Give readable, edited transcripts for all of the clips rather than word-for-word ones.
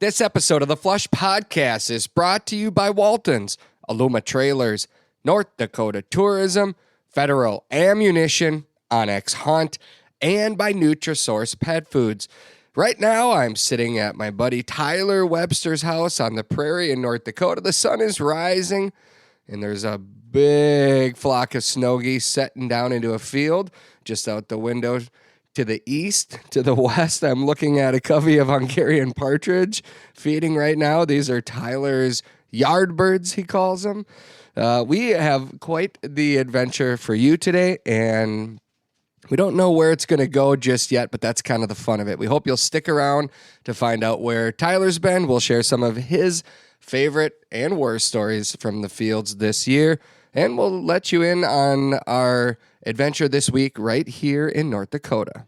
This episode of the Flush Podcast is brought to you by Walton's, Aluma Trailers, North Dakota Tourism, Federal Ammunition, Onyx Hunt, and by Nutrisource Pet Foods. Right now, I'm sitting at my buddy Tyler Webster's house on the Prairie in North Dakota. The sun is rising, and there's a big flock of snow geese setting down into a field just out the window. To the east, to the west, I'm looking at a covey of Hungarian partridge feeding right now. These are Tyler's yard birds, he calls them. We have quite the adventure for you today, and we don't know where it's going to go just yet, but that's kind of the fun of it. We hope you'll stick around to find out where Tyler's been. We'll share some of his favorite and worst stories from the fields this year, and we'll let you in on our adventure this week right here in North Dakota.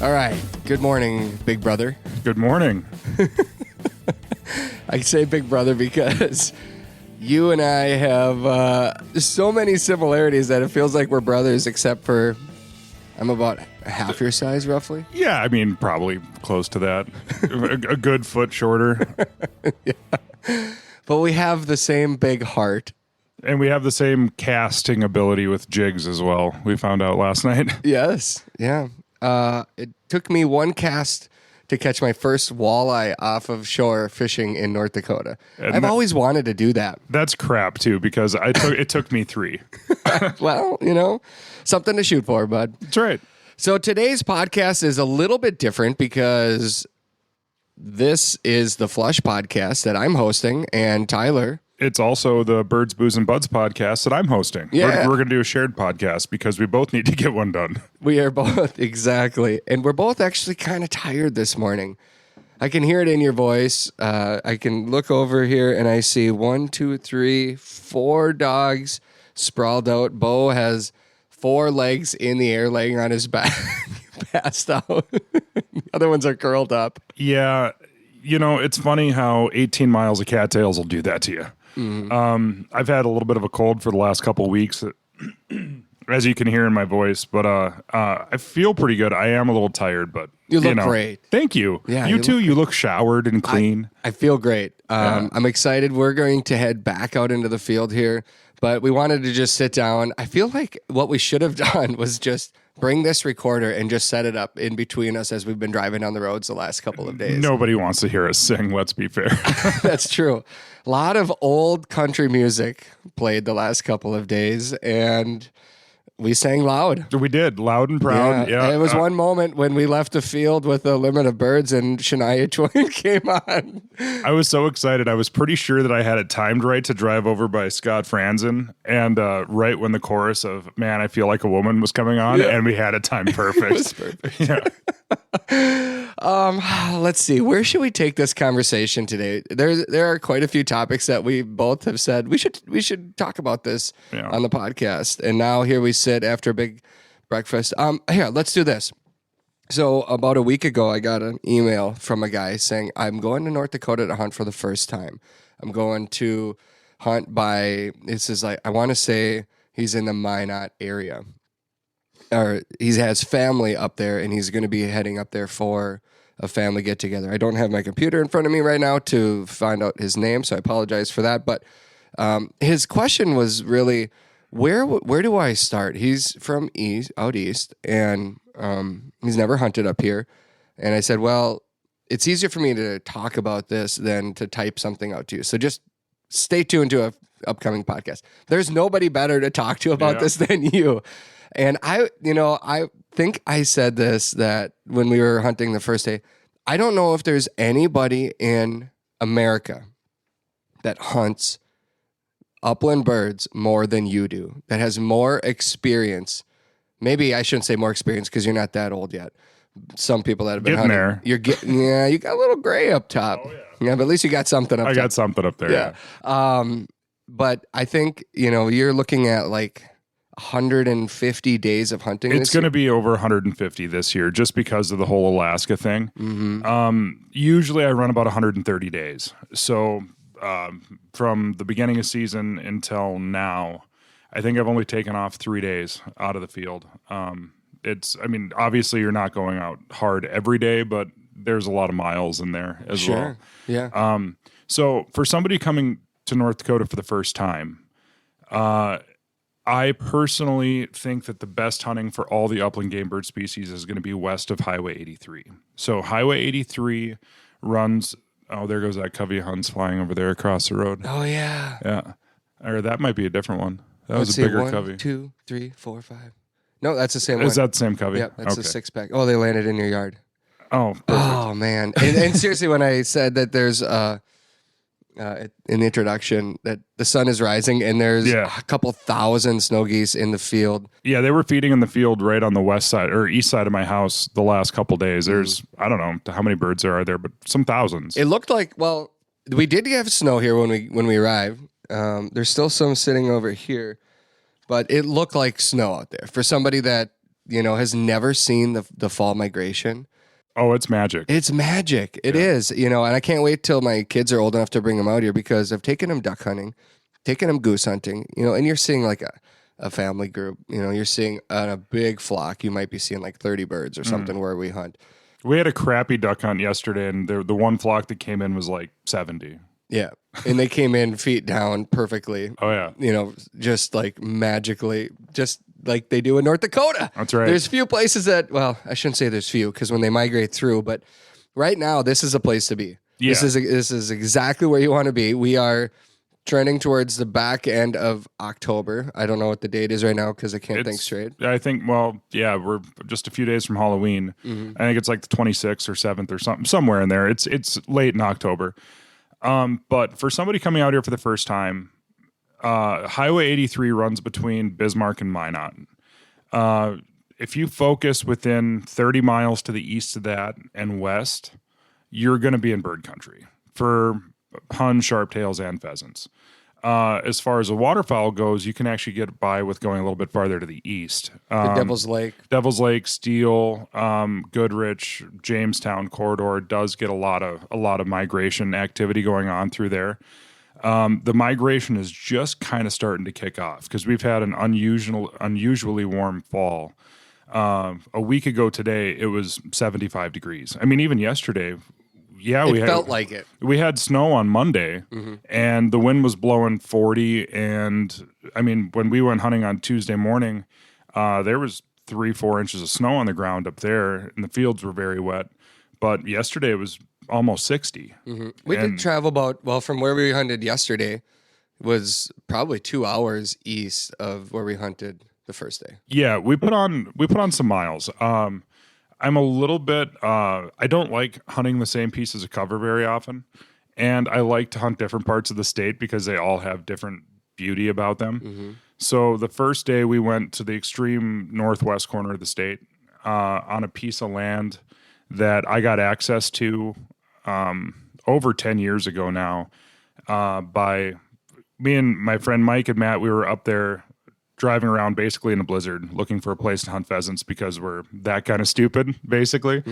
All right. Good morning, big brother. Good morning. I say big brother because you and I have so many similarities that it feels like we're brothers, except for I'm about half your size, roughly. Yeah, I mean, probably close to that. a good foot shorter. Yeah. But we have the same big heart. And we have the same casting ability with jigs as well. We found out last night. Yes. Yeah. It took me one cast to catch my first walleye off of shore fishing in North Dakota. And I've always wanted to do that. That's crap, too, because it took me 3. Well, you know, something to shoot for, bud. That's right. So today's podcast is a little bit different because this is the Flush Podcast that I'm hosting, and Tyler. It's also the Birds, Booze, and Buds podcast that I'm hosting. Yeah. We're going to do a shared podcast because we both need to get one done. We are both, exactly. And we're both actually kind of tired this morning. I can hear it in your voice. I can look over here and I see 1, 2, 3, 4 dogs sprawled out. Bo has 4 legs in the air laying on his back, passed out. The other ones are curled up. Yeah. You know, it's funny how 18 miles of cattails will do that to you. Mm-hmm. I've had a little bit of a cold for the last couple of weeks, as you can hear in my voice, but I feel pretty good. I am a little tired, but you look great. Thank you. Yeah, you too. You look showered and clean. I feel great. I'm excited. We're going to head back out into the field here, but we wanted to just sit down. I feel like what we should have done was just bring this recorder and just set it up in between us as we've been driving down the roads the last couple of days. Nobody wants to hear us sing, let's be fair. That's true. A lot of old country music played the last couple of days, and we sang loud. We did, loud and proud. Yeah. It was one moment when we left the field with a limit of birds and Shania Twain came on. I was so excited. I was pretty sure that I had it timed right to drive over by Scott Franzen, and right when the chorus of Man, I Feel Like a Woman was coming on, and we had it timed perfect. It was perfect. Yeah. Let's see. Where should we take this conversation today? There are quite a few topics that we both have said we should talk about this on the podcast. And now here we sit after a big breakfast. Here, let's do this. So about a week ago, I got an email from a guy saying, I'm going to North Dakota to hunt for the first time. I'm going to hunt by, this is like, I want to say he's in the Minot area. Or he has family up there, and he's going to be heading up there for a family get-together. I don't have my computer in front of me right now to find out his name, so I apologize for that. But his question was really, where do I start? He's from out east, and he's never hunted up here. And I said, well, it's easier for me to talk about this than to type something out to you. So just stay tuned to an upcoming podcast. There's nobody better to talk to about this than you. And I think I said this, that when we were hunting the first day, I don't know if there's anybody in America that hunts upland birds more than you do, that has more experience. Maybe I shouldn't say more experience because you're not that old yet. Some people that have been hunting, there. You're getting, you got a little gray up top. Oh, yeah, but at least you got something up top. I got something up there. Yeah. But I think, you're looking at like 150 days of hunting. It's going to be over 150 this year just because of the whole Alaska thing. Usually I run about 130 days. So from the beginning of season until now, I think I've only taken off 3 days out of the field. Obviously you're not going out hard every day, but there's a lot of miles in there as well. Yeah. So for somebody coming to North Dakota for the first time, I personally think that the best hunting for all the upland game bird species is going to be west of Highway 83. So Highway 83 runs, oh, there goes that covey of huns flying over there across the road. Oh, yeah. Yeah. Or that might be a different one. That Let's was a see, bigger 1, covey. 2, 3, 4, 5. No, that's the same one. Is that the same covey? Yeah, that's a 6-pack. Oh, they landed in your yard. Oh, perfect. Oh, man. And seriously, when I said that there's in the introduction that the sun is rising and there's a couple thousand snow geese in the field. Yeah, they were feeding in the field right on the west side or east side of my house the last couple days. There's, I don't know how many birds there are there, but some thousands. It looked like, well, we did have snow here when we arrived. There's still some sitting over here, but it looked like snow out there for somebody that, has never seen the fall migration. Oh, it's magic. It's magic. It is, and I can't wait till my kids are old enough to bring them out here because I've taken them duck hunting, taken them goose hunting, and you're seeing like a family group, you're seeing on a big flock, you might be seeing like 30 birds or something where we hunt. We had a crappy duck hunt yesterday and the one flock that came in was like 70. Yeah. And they came in feet down perfectly. Oh, yeah. Just like magically, just like they do in North Dakota. That's right. There's few places that, well, I shouldn't say there's few because when they migrate through, but right now this is a place to be. Yeah. This is exactly where you want to be. We are trending towards the back end of October. I don't know what the date is right now because I can't think straight. I think, we're just a few days from Halloween. I think it's like the 26th or 7th or something, somewhere in there. It's late in October. But for somebody coming out here for the first time, Highway 83 runs between Bismarck and Minot. If you focus within 30 miles to the east of that and west, you're going to be in bird country for hun, sharptails, and pheasants. As far as the waterfowl goes, you can actually get by with going a little bit farther to the east. The Devil's Lake, Steele, Goodrich, Jamestown corridor does get a lot of migration activity going on through there. The migration is just kind of starting to kick off because we've had an unusually warm fall. A week ago today, it was 75 degrees. I mean, even yesterday. Yeah, it felt like it. We had snow on Monday, and the wind was blowing 40. And I mean, when we went hunting on Tuesday morning, there was 3-4 inches of snow on the ground up there, and the fields were very wet. But yesterday it was almost 60. We did travel from where we hunted yesterday was probably 2 hours east of where we hunted the first day. Yeah, we put on some miles. I'm a little bit, I don't like hunting the same pieces of cover very often. And I like to hunt different parts of the state because they all have different beauty about them. So the first day we went to the extreme northwest corner of the state on a piece of land that I got access to over 10 years ago now by me and my friend Mike and Matt. We were up there driving around basically in a blizzard looking for a place to hunt pheasants because we're that kind of stupid, basically.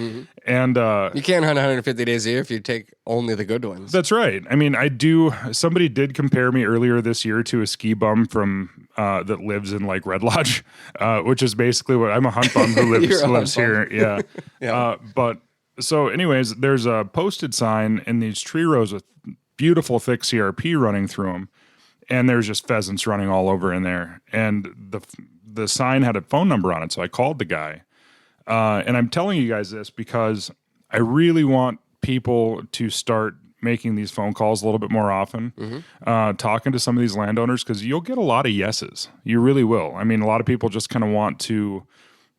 And you can't hunt 150 days a year if you take only the good ones. That's right. I mean, somebody did compare me earlier this year to a ski bum from that lives in like Red Lodge, which is basically what I'm a hunt bum who lives here. Yeah. But so anyways, there's a posted sign in these tree rows with beautiful thick CRP running through them. And there's just pheasants running all over in there. And the sign had a phone number on it, so I called the guy. And I'm telling you guys this because I really want people to start making these phone calls a little bit more often, talking to some of these landowners, because you'll get a lot of yeses. You really will. I mean, a lot of people just kind of want to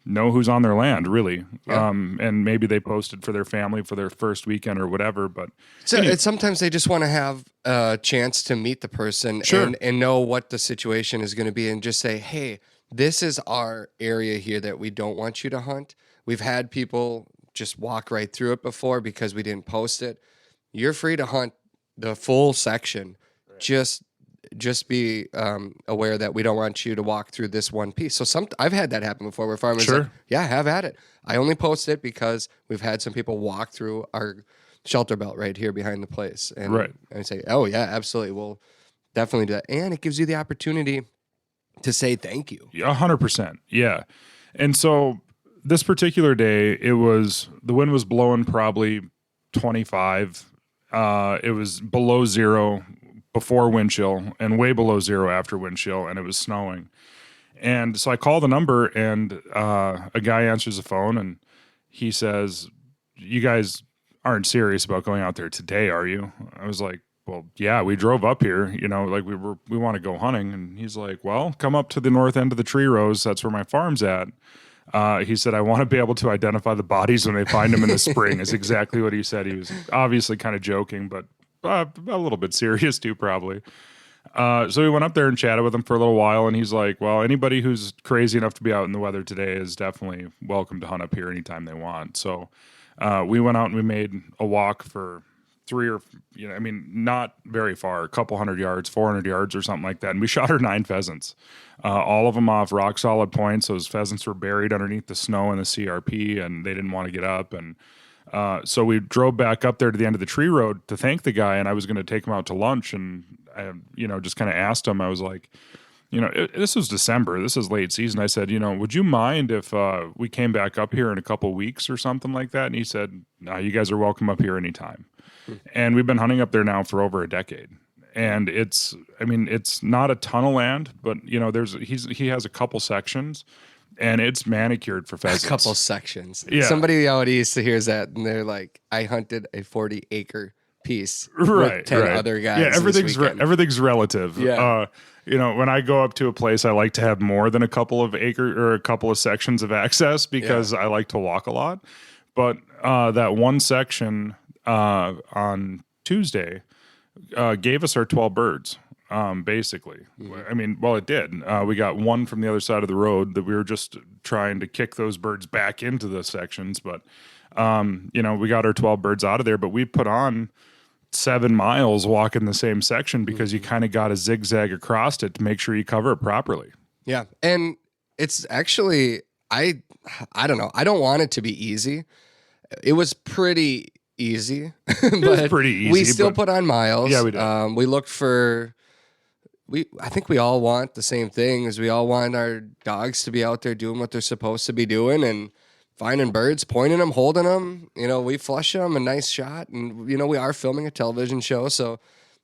know who's on their land, really. Yeah. And maybe they posted for their family for their first weekend or whatever. But sometimes they just want to have a chance to meet the person and know what the situation is going to be and just say, hey, this is our area here that we don't want you to hunt. We've had people just walk right through it before because we didn't post it. You're free to hunt the full section. Right. Just just be aware that we don't want you to walk through this one piece. So I've had that happen before where farmers Sure. like, yeah, have at it. I only post it because we've had some people walk through our shelter belt right here behind the place. And Right. I say, oh yeah, absolutely. We'll definitely do that. And it gives you the opportunity to say thank you. 100%. Yeah. And so this particular day, the wind was blowing probably 25. It was below zero before wind chill and way below zero after wind chill, and it was snowing. And so I call the number, and a guy answers the phone, and he says, "You guys aren't serious about going out there today, are you?" I was like, "Well, yeah, we drove up here, like we want to go hunting." And he's like, "Well, come up to the north end of the tree rows. That's where my farm's at." He said, "I want to be able to identify the bodies when they find them in the spring," is exactly what he said. He was obviously kind of joking, but a little bit serious too, probably. So we went up there and chatted with him for a little while, and he's like, "Well, anybody who's crazy enough to be out in the weather today is definitely welcome to hunt up here anytime they want." So we went out and we made a walk for not very far, a couple 100 yards, 400 yards or something like that. And we shot our 9 pheasants, all of them off rock solid points. Those pheasants were buried underneath the snow in the CRP, and they didn't want to get up. And so we drove back up there to the end of the tree road to thank the guy, and I was going to take him out to lunch. And I, just kind of asked him, I was like, this was December, this is late season. I said, would you mind if we came back up here in a couple weeks or something like that? And he said, "No, you guys are welcome up here anytime." And we've been hunting up there now for over a decade. And it's not a ton of land, but he has a couple sections, and it's manicured for pheasants. A couple sections. Yeah. Somebody out east hears that and they're like, I hunted a 40-acre piece right, with 10 other guys. Yeah, everything's relative. Yeah. When I go up to a place, I like to have more than a couple of acre or a couple of sections of access because I like to walk a lot. But that one section on Tuesday gave us our 12 birds, basically. Mm-hmm. It did. We got one from the other side of the road that we were just trying to kick those birds back into the sections. But, we got our 12 birds out of there, but we put on 7 miles walking the same section because you kind of got to zigzag across it to make sure you cover it properly. Yeah. And it's actually, I don't know. I don't want it to be easy. It was pretty easy. But it was pretty easy. We still put on miles. Yeah, we did. We looked for, I think we all want the same thing, is we all want our dogs to be out there doing what they're supposed to be doing and finding birds, pointing them, holding them. We flush them, a nice shot. And, we are filming a television show. So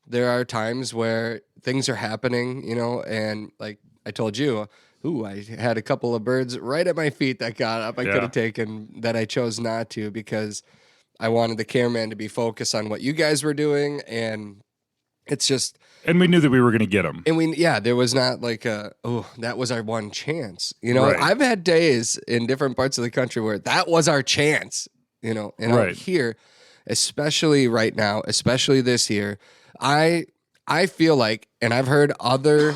there are times where things are happening, and like I told you, I had a couple of birds right at my feet that got up. I could have taken that. I chose not to because I wanted the cameraman to be focused on what you guys were doing. And it's just... And we knew that we were going to get them. And there was not like that was our one chance. Right. I've had days in different parts of the country where that was our chance, and out here, especially right now, especially this year, I feel like, and I've heard other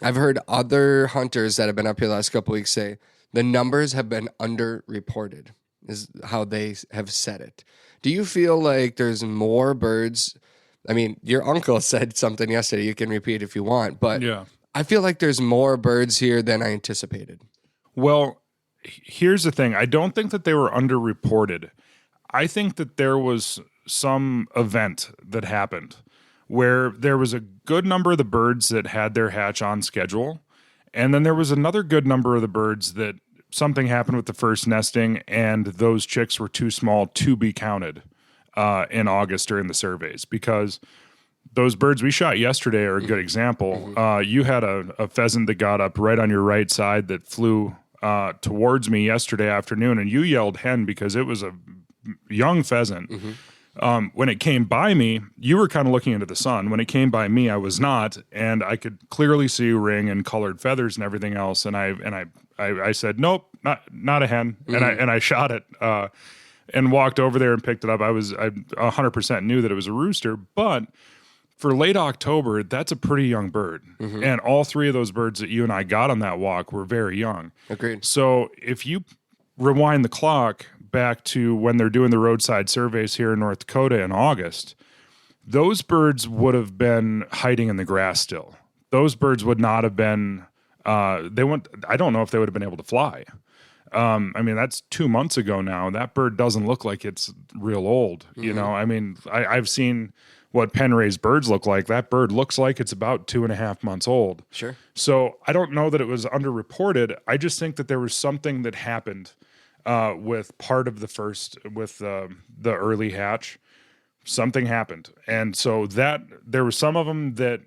hunters that have been up here the last couple of weeks say the numbers have been underreported, is how they have said it. Do you feel like there's more birds? Your uncle said something yesterday. You can repeat if you want, but I feel like there's more birds here than I anticipated. Well, here's the thing. I don't think that they were underreported. I think that there was some event that happened where there was a good number of the birds that had their hatch on schedule, and then there was another good number of the birds that something happened with the first nesting, and those chicks were too small to be counted in August during the surveys, because those birds we shot yesterday are a good example. You had a pheasant that got up right on your right side that flew towards me yesterday afternoon, and you yelled hen because it was a young pheasant. When it came by me, you were kind of looking into the sun. When it came by me, I was not, and I could clearly see ring and colored feathers and everything else. And I said, nope, not a hen, and I shot it. And walked over there and picked it up. I 100% knew that it was a rooster, but for late October, that's a pretty young bird. And all 3 of those birds that you and I got on that walk were very young. Agreed. So if you rewind the clock back to when they're doing the roadside surveys here in North Dakota in August, those birds would have been hiding in the grass still. Those birds would not have been, I don't know if they would have been able to fly. I mean, that's 2 months ago now. That bird doesn't look like it's real old. You know, I mean, I've seen what pen raised birds look like. That bird looks like it's about 2.5 months old. Sure. So I don't know that it was underreported. I just think that there was something that happened with part of the early hatch. Something happened. And so that there were some of them that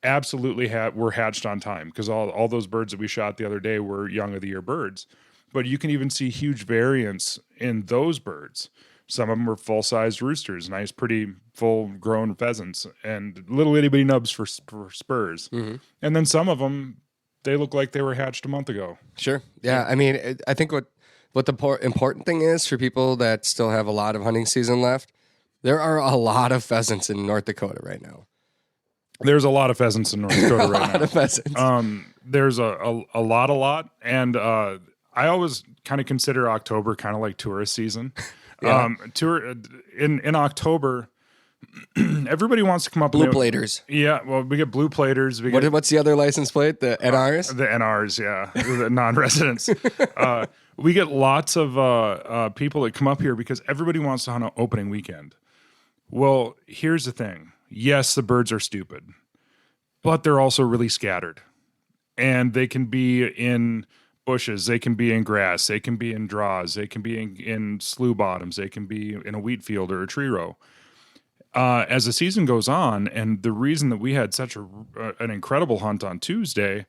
absolutely were hatched on time, because all those birds that we shot the other day were young of the year birds. But you can even see huge variance in those birds. Some of them were full-sized roosters, nice, pretty full-grown pheasants, and little itty-bitty nubs for spurs. And then some of them, they look like they were hatched a month ago. Sure. Yeah. I mean, I think what the important thing is for people that still have a lot of hunting season left, there are a lot of pheasants in North Dakota right now. There's a lot of pheasants in North Dakota right now. A lot of pheasants. There's a lot. And I always kind of consider October kind of like tourist season. Yeah. In October, everybody wants to come up. Blue platers. Yeah, well, we get blue platers. What's the other license plate? The NRs? The NRs, yeah. The non-residents. We get lots of people that come up here because everybody wants to hunt on opening weekend. Well, here's the thing. Yes, the birds are stupid, but they're also really scattered. And they can be in bushes, they can be in grass, they can be in draws, they can be in slough bottoms, they can be in a wheat field or a tree row. As the season goes on, and the reason that we had such an incredible hunt on Tuesday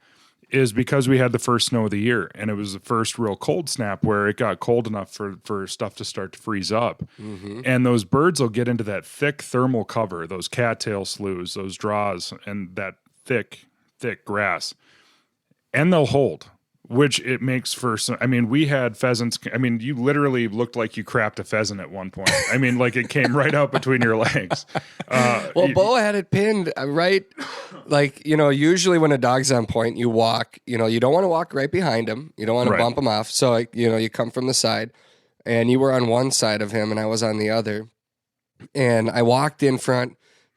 is because we had the first snow of the year, and it was the first real cold snap where it got cold enough for stuff to start to freeze up. And those birds will get into that thick thermal cover, those cattail sloughs, those draws, and that thick grass, and they'll hold. Which it makes for some. I mean, we had pheasants. I mean, you literally looked like you crapped a pheasant at one point. I mean, like it came right out between your legs. Bo had it pinned right. Like, usually when a dog's on point, you walk. You don't want to walk right behind him. You don't want to bump him off. So, you come from the side, and you were on one side of him, and I was on the other. And I walked in front,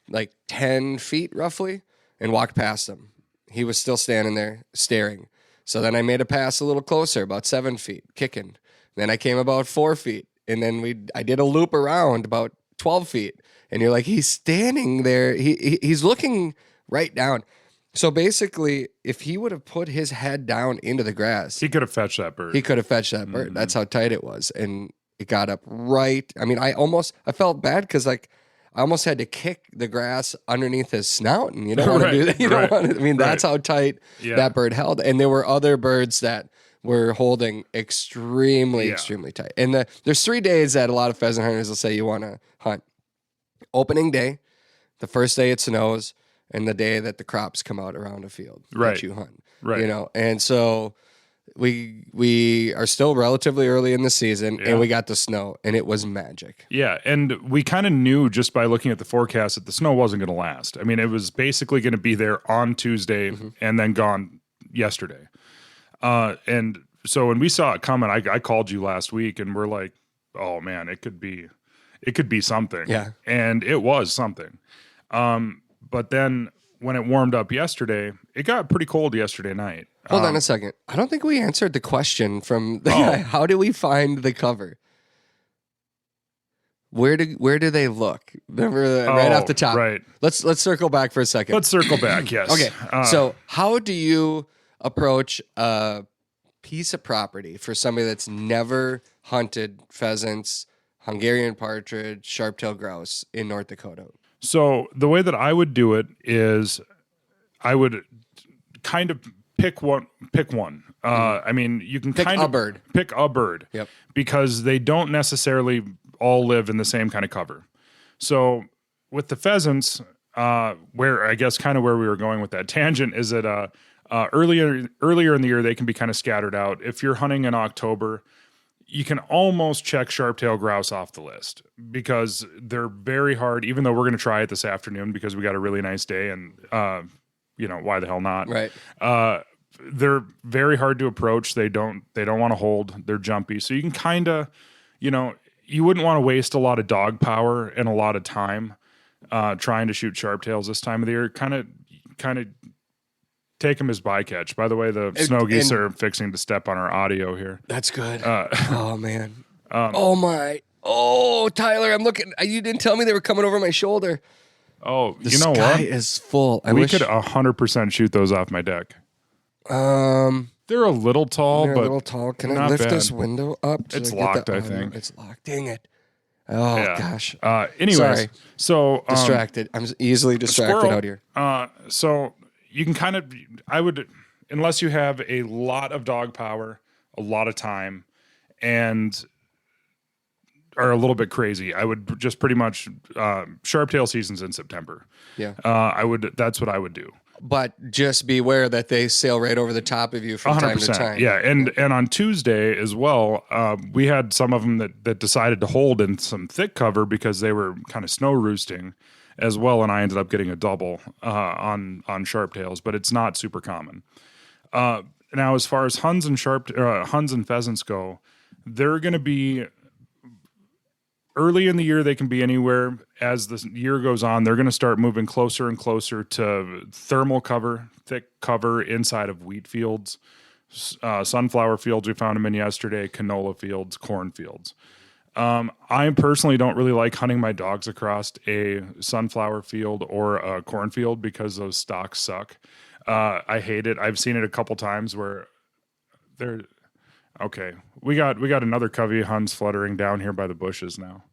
like 10 feet roughly, and walked past him. He was still standing there staring. So then I made a pass a little closer, about 7 feet, kicking. Then I came about 4 feet, and then I did a loop around about 12 feet. And you're like, he's standing there. He's looking right down. So basically, if he would have put his head down into the grass, he could have fetched that bird. That's how tight it was, and it got up right. I mean, I felt bad because I almost had to kick the grass underneath his snout, and you don't want to do that. You don't want to. I mean, that's how tight that bird held. And there were other birds that were holding extremely tight. And there's 3 days that a lot of pheasant hunters will say you want to hunt. Opening day, the first day it snows, and the day that the crops come out around a field that you hunt. Right. And so we are still relatively early in the season, and we got the snow, and it was magic. Yeah, and we kind of knew just by looking at the forecast that the snow wasn't going to last. I mean, it was basically going to be there on Tuesday and then gone yesterday. And so when we saw it coming, I called you last week, and we're like, oh man, it could be something. Yeah. And it was something. But then when it warmed up yesterday, it got pretty cold yesterday night. Hold on a second. I don't think we answered the question from the guy. How do we find the cover? Where do they look? Remember, right off the top. Right. Let's circle back for a second. Let's circle back. Yes. Okay. So how do you approach a piece of property for somebody that's never hunted pheasants, Hungarian partridge, sharp-tailed grouse in North Dakota? So the way that I would do it is I would kind of pick one. I mean, you can pick a bird. Yep. Because they don't necessarily all live in the same kind of cover. So with the pheasants, where I guess kind of where we were going with that tangent is that earlier in the year they can be kind of scattered out. If you're hunting in October, you can almost check sharp-tailed grouse off the list because they're very hard, even though we're going to try it this afternoon because we got a really nice day and, why the hell not? Right. They're very hard to approach. They don't want to hold. They're jumpy. So you can kind of, you wouldn't want to waste a lot of dog power and a lot of time trying to shoot sharptails this time of the year. Kind of take them as bycatch. By the way, the snow geese are fixing to step on our audio here. That's good. Oh man. Oh, Tyler, I'm looking. You didn't tell me they were coming over my shoulder. Oh, the you know sky what? is full. We could 100% shoot those off my deck. They're a little tall, they're but a little tall. Can I lift this window up? It's locked, I think. It's locked. Dang it. Oh gosh. Anyways, sorry. So distracted. I'm easily distracted out here. So you can kind of, I would, unless you have a lot of dog power, a lot of time, and are a little bit crazy, I would just pretty much sharptail season's in September. Yeah. That's what I would do. But just beware that they sail right over the top of you from 100%, time to time. Yeah, and on Tuesday as well, we had some of them that decided to hold in some thick cover because they were kind of snow roosting as well, and I ended up getting a double on sharptails, but it's not super common. Now, as far as huns and pheasants go, they're going to be early in the year. They can be anywhere. As the year goes on, they're going to start moving closer and closer to thermal cover, thick cover inside of wheat fields, sunflower fields. We found them in yesterday, canola fields, corn fields. I personally don't really like hunting my dogs across a sunflower field or a cornfield because those stalks suck. I hate it. I've seen it a couple times where they're okay. We got another covey of huns fluttering down here by the bushes now.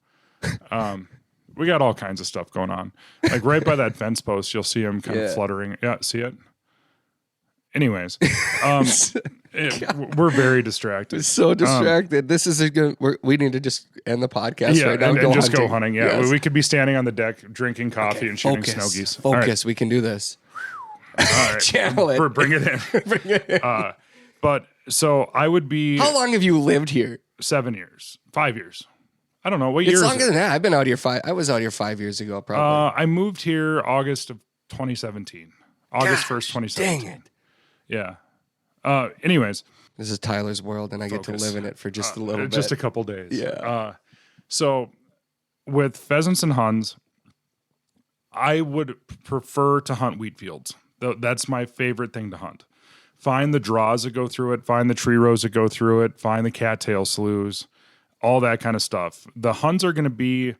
We got all kinds of stuff going on. Like right by that fence post, you'll see them kind of fluttering. Yeah, see it? Anyways, we're very distracted. We're so distracted. This is we need to just end the podcast right now and just go hunting. Yeah, yes. We could be standing on the deck drinking coffee and shooting snow geese. Focus. Right. We can do this. All right. Channel it. Bring it in. Bring it in. But so I would be. How long have you lived here? 7 years, 5 years. I don't know what year. It's longer than that. I've been out here I was out here 5 years ago, probably. I moved here August of 2017. August 1st, 2017. Dang it. Yeah. Anyways, this is Tyler's world, and I get to live in it for just a little bit, just a couple days. Yeah. So with pheasants and huns, I would prefer to hunt wheat fields. That's my favorite thing to hunt. Find the draws that go through it, find the tree rows that go through it, find the cattail sloughs, all that kind of stuff. The huns are going to be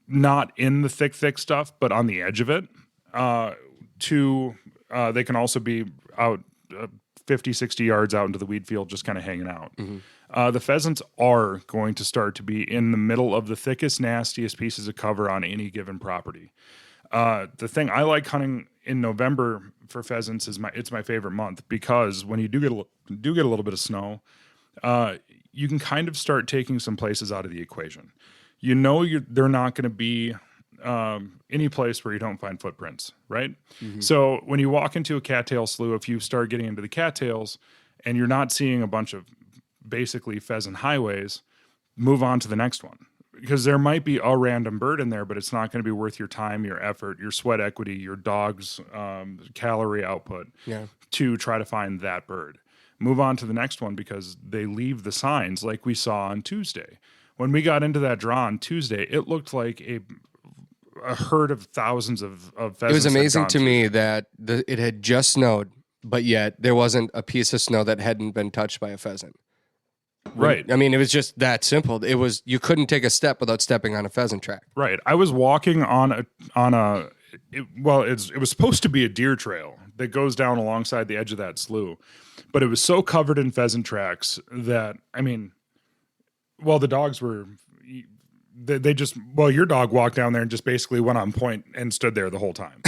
not in the thick stuff, but on the edge of it. They can also be out 50, 60 yards out into the wheat field, just kind of hanging out. Mm-hmm. The pheasants are going to start to be in the middle of the thickest, nastiest pieces of cover on any given property. The thing I like hunting in November for pheasants is it's my favorite month, because when you do get a little bit of snow, you can kind of start taking some places out of the equation. You know, they're not going to be any place where you don't find footprints, right? Mm-hmm. So when you walk into a cattail slough, if you start getting into the cattails and you're not seeing a bunch of basically pheasant highways, move on to the next one. Because there might be a random bird in there, but it's not going to be worth your time, your effort, your sweat equity, your dog's calorie output to try to find that bird. Move on to the next one, because they leave the signs like we saw on Tuesday. When we got into that draw on Tuesday, it looked like a herd of thousands of pheasants. It was amazing to me that it had just snowed, but yet there wasn't a piece of snow that hadn't been touched by a pheasant. Right. I mean, it was just that simple. It was, you couldn't take a step without stepping on a pheasant track. Right. I was walking it was supposed to be a deer trail that goes down alongside the edge of that slough, but it was so covered in pheasant tracks that, I mean, the dogs were, your dog walked down there and just basically went on point and stood there the whole time.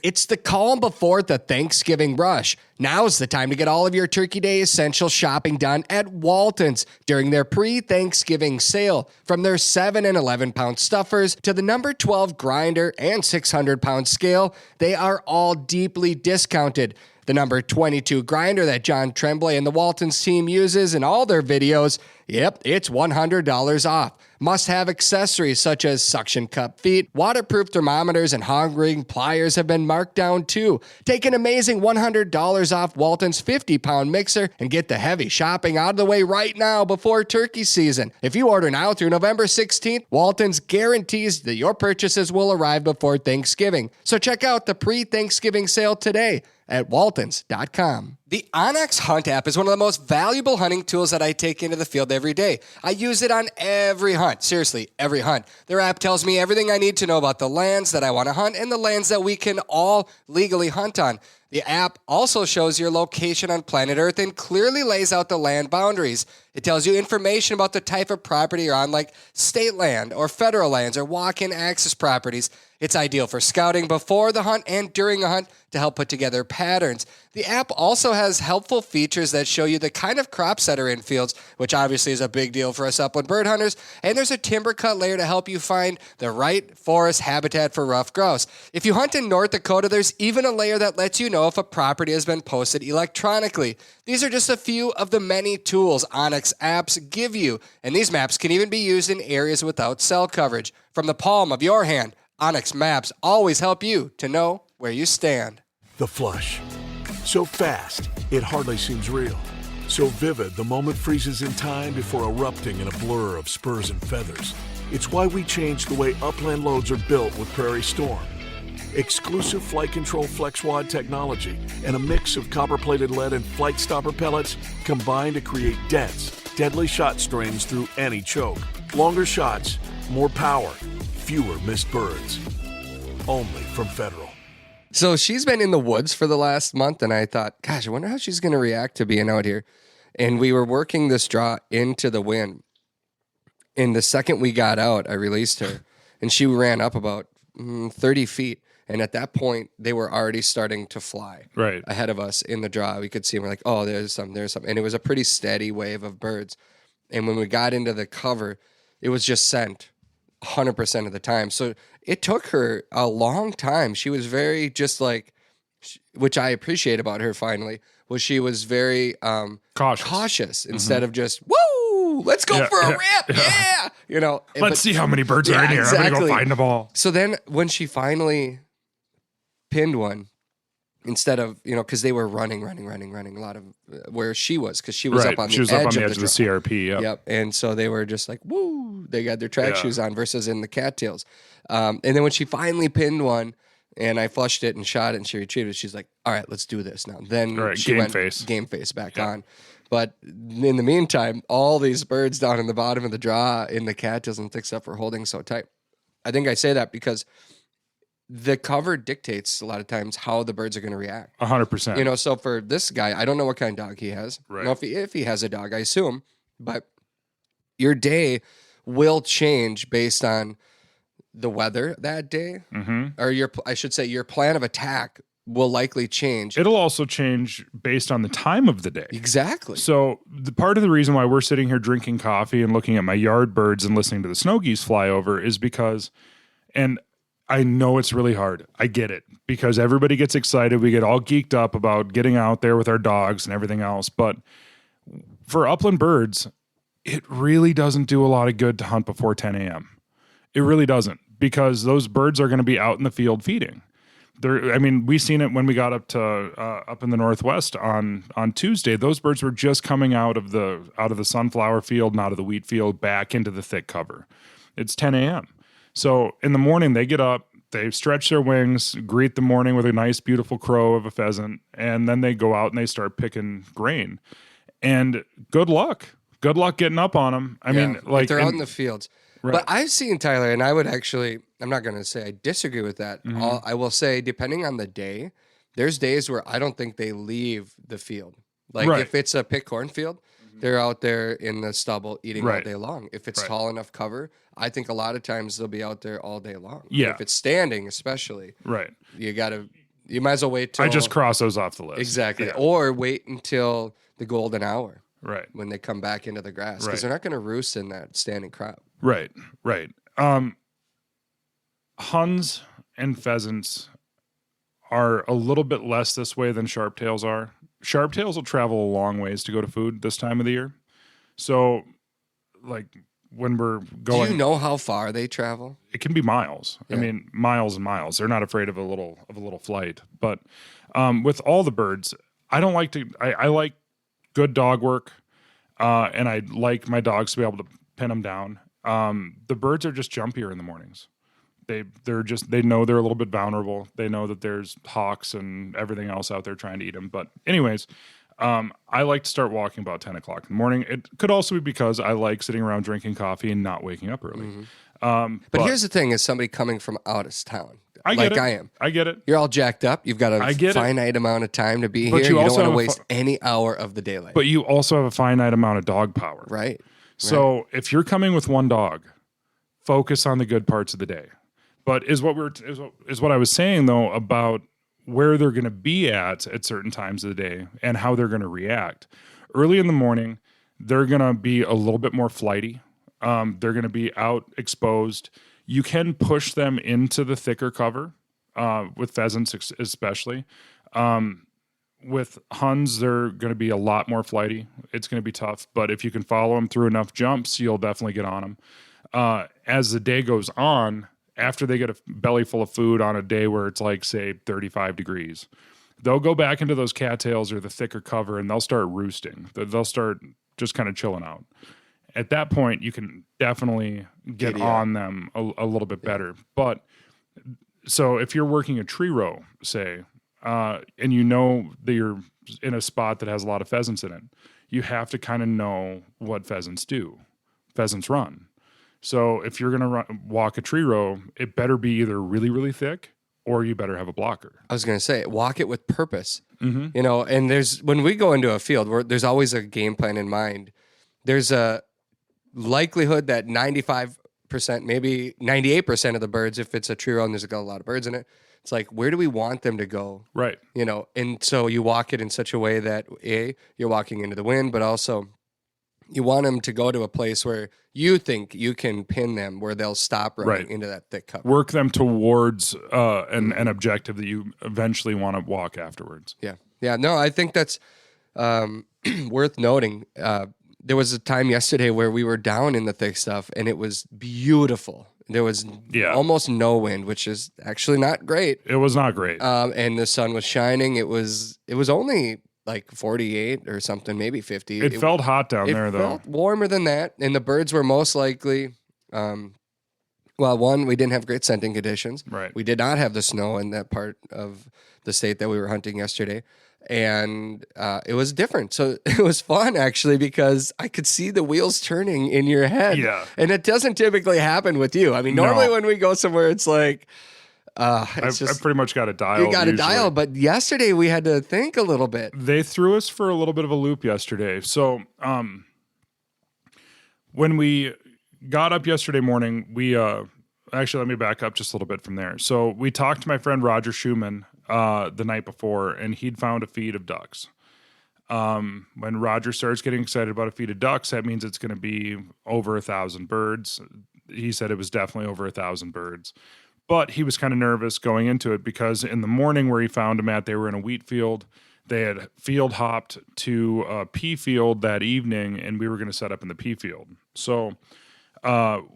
It's the calm before the Thanksgiving rush. Now's the time to get all of your Turkey Day essential shopping done at Walton's during their pre-Thanksgiving sale. From their 7 and 11-pound stuffers to the number 12 grinder and 600-pound scale, they are all deeply discounted. The number 22 grinder that John Tremblay and the Walton's team uses in all their videos Yep, it's $100 off. Must-have accessories such as suction cup feet, waterproof thermometers, and hog ring pliers have been marked down too. Take an amazing $100 off Walton's 50-pound mixer and get the heavy shopping out of the way right now before turkey season. If you order now through November 16th, Walton's guarantees that your purchases will arrive before Thanksgiving. So check out the pre-Thanksgiving sale today at waltons.com. The Onyx Hunt app is one of the most valuable hunting tools that I take into the field every day. I use it on every hunt. Seriously, every hunt. Their app tells me everything I need to know about the lands that I want to hunt and the lands that we can all legally hunt on. The app also shows your location on planet Earth and clearly lays out the land boundaries. It tells you information about the type of property you're on, like state land or federal lands or walk-in access properties. It's ideal for scouting before the hunt and during a hunt to help put together patterns. The app also has helpful features that show you the kind of crops that are in fields, which obviously is a big deal for us upland bird hunters. And there's a timber cut layer to help you find the right forest habitat for ruffed grouse. If you hunt in North Dakota, there's even a layer that lets you know if a property has been posted electronically. These are just a few of the many tools Onyx apps give you, and these maps can even be used in areas without cell coverage. From the palm of your hand, Onyx maps always help you to know where you stand. The flush. So fast, it hardly seems real. So vivid, the moment freezes in time before erupting in a blur of spurs and feathers. It's why we changed the way upland loads are built with Prairie Storm. Exclusive flight control flex wad technology and a mix of copper-plated lead and flight stopper pellets combine to create dense, deadly shot streams through any choke. Longer shots, more power, fewer missed birds. Only from Federal. So she's been in the woods for the last month, and I thought, gosh, I wonder how she's going to react to being out here. And we were working this draw into the wind. And the second we got out, I released her, and she ran up about 30 feet. And at that point, they were already starting to fly ahead of us in the draw. We could see them. We're like, oh, there's some. And it was a pretty steady wave of birds. And when we got into the cover, it was just scent 100% of the time. So it took her a long time. She was very just like, which I appreciate about her finally, was she was very cautious instead of just, woo, let's go for a rip. Yeah. You know, let's see how many birds are in here. Exactly. I'm going to go find them all. So then when she finally pinned one, instead of, you know, because they were running a lot of where she was, because she was up on the edge of the CRP. Yep. And so they were just like, woo, they got their track shoes on versus in the cattails. And then when she finally pinned one and I flushed it and shot it and she retrieved it, she's like, all right, let's do this now. Then she went game face back on. But in the meantime, all these birds down in the bottom of the draw in the cattails and thick stuff were holding so tight. I think I say that because the cover dictates a lot of times how the birds are going to react. 100%. You know, so for this guy, I don't know what kind of dog he has. Right. I don't know if he has a dog, I assume. But your day will change based on the weather that day. Or I should say your plan of attack will likely change. It'll also change based on the time of the day. Exactly. So the part of the reason why we're sitting here drinking coffee and looking at my yard birds and listening to the snow geese fly over is because, and I know it's really hard. I get it because everybody gets excited. We get all geeked up about getting out there with our dogs and everything else. But for upland birds, it really doesn't do a lot of good to hunt before 10 a.m. It really doesn't, because those birds are going to be out in the field feeding. I mean, we seen it when we got up to up in the Northwest on Tuesday. Those birds were just coming out of the sunflower field and out of the wheat field back into the thick cover. It's 10 a.m. So in the morning, they get up, they stretch their wings, greet the morning with a nice, beautiful crow of a pheasant, and then they go out and they start picking grain. And good luck. Good luck getting up on them. I mean, like, they're out in the fields. Right. But I've seen, Tyler, and I would actually, I'm not going to say I disagree with that. I will say, depending on the day, there's days where I don't think they leave the field. Like if it's a pick corn field, they're out there in the stubble eating all day long. If it's tall enough cover, I think a lot of times they'll be out there all day long. Yeah. If it's standing, especially, you might as well wait till. I just cross those off the list. Exactly. Yeah. Or wait until the golden hour. Right. When they come back into the grass. Because they're not going to roost in that standing crop. Right. Huns and pheasants are a little bit less this way than sharptails are. Sharptails will travel a long ways to go to food this time of the year. So like when we're going. Do you know how far they travel? It can be miles. Yeah. I mean, miles and miles. They're not afraid of a little flight. But with all the birds, I don't like to. I like good dog work, and I like my dogs to be able to pin them down. The birds are just jumpier in the mornings. They know they're a little bit vulnerable. They know that there's hawks and everything else out there trying to eat them. But anyways, I like to start walking about 10 o'clock in the morning. It could also be because I like sitting around drinking coffee and not waking up early. But here's the thing: as somebody coming from out of town, I am, I get it. You're all jacked up. You've got a finite amount of time to be here. You don't want to waste any hour of the daylight. But you also have a finite amount of dog power. Right. So if you're coming with one dog, focus on the good parts of the day. But is what I was saying though about where they're going to be at certain times of the day and how they're going to react. Early in the morning, they're going to be a little bit more flighty. They're going to be out exposed. You can push them into the thicker cover with pheasants especially. With Huns, they're going to be a lot more flighty. It's going to be tough, but if you can follow them through enough jumps, you'll definitely get on them. As the day goes on, after they get a belly full of food on a day where it's like, say, 35 degrees, they'll go back into those cattails or the thicker cover and they'll start roosting. They'll start just kind of chilling out. At that point, you can definitely get on them a little bit better. But so if you're working a tree row, say, and you know that you're in a spot that has a lot of pheasants in it, you have to kind of know what pheasants do. Pheasants run. So if you're going to walk a tree row, it better be either really, really thick or you better have a blocker. I was going to say, walk it with purpose. You know, and when we go into a field, there's always a game plan in mind. There's a likelihood that 95%, maybe 98% of the birds, if it's a tree row and there's got a lot of birds in it, it's like, where do we want them to go? Right. You know, and so you walk it in such a way that you're walking into the wind, but also you want them to go to a place where you think you can pin them, where they'll stop running into that thick cover. Work them towards an objective that you eventually want to walk afterwards. Yeah. Yeah. No, I think that's worth noting. There was a time yesterday where we were down in the thick stuff and it was beautiful. There was almost no wind, which is actually not great. It was not great. And the sun was shining. It was only like 48 or something, maybe 50. It felt hot down there, though. It felt warmer than that. And the birds were most likely, one, we didn't have great scenting conditions. Right. We did not have the snow in that part of the state that we were hunting yesterday. And it was different. So it was fun, actually, because I could see the wheels turning in your head. Yeah. And it doesn't typically happen with you. I mean, normally when we go somewhere, it's like, I've pretty much got a dial. You got a dial, but yesterday we had to think a little bit. They threw us for a little bit of a loop yesterday. So when we got up yesterday morning, we actually, let me back up just a little bit from there. So we talked to my friend Roger Schumann the night before, and he'd found a feed of ducks. When Roger starts getting excited about a feed of ducks, that means it's going to be over 1,000 birds. He said it was definitely over 1,000 birds. But he was kind of nervous going into it because in the morning where he found them at, they were in a wheat field. They had field hopped to a pea field that evening, and we were going to set up in the pea field. So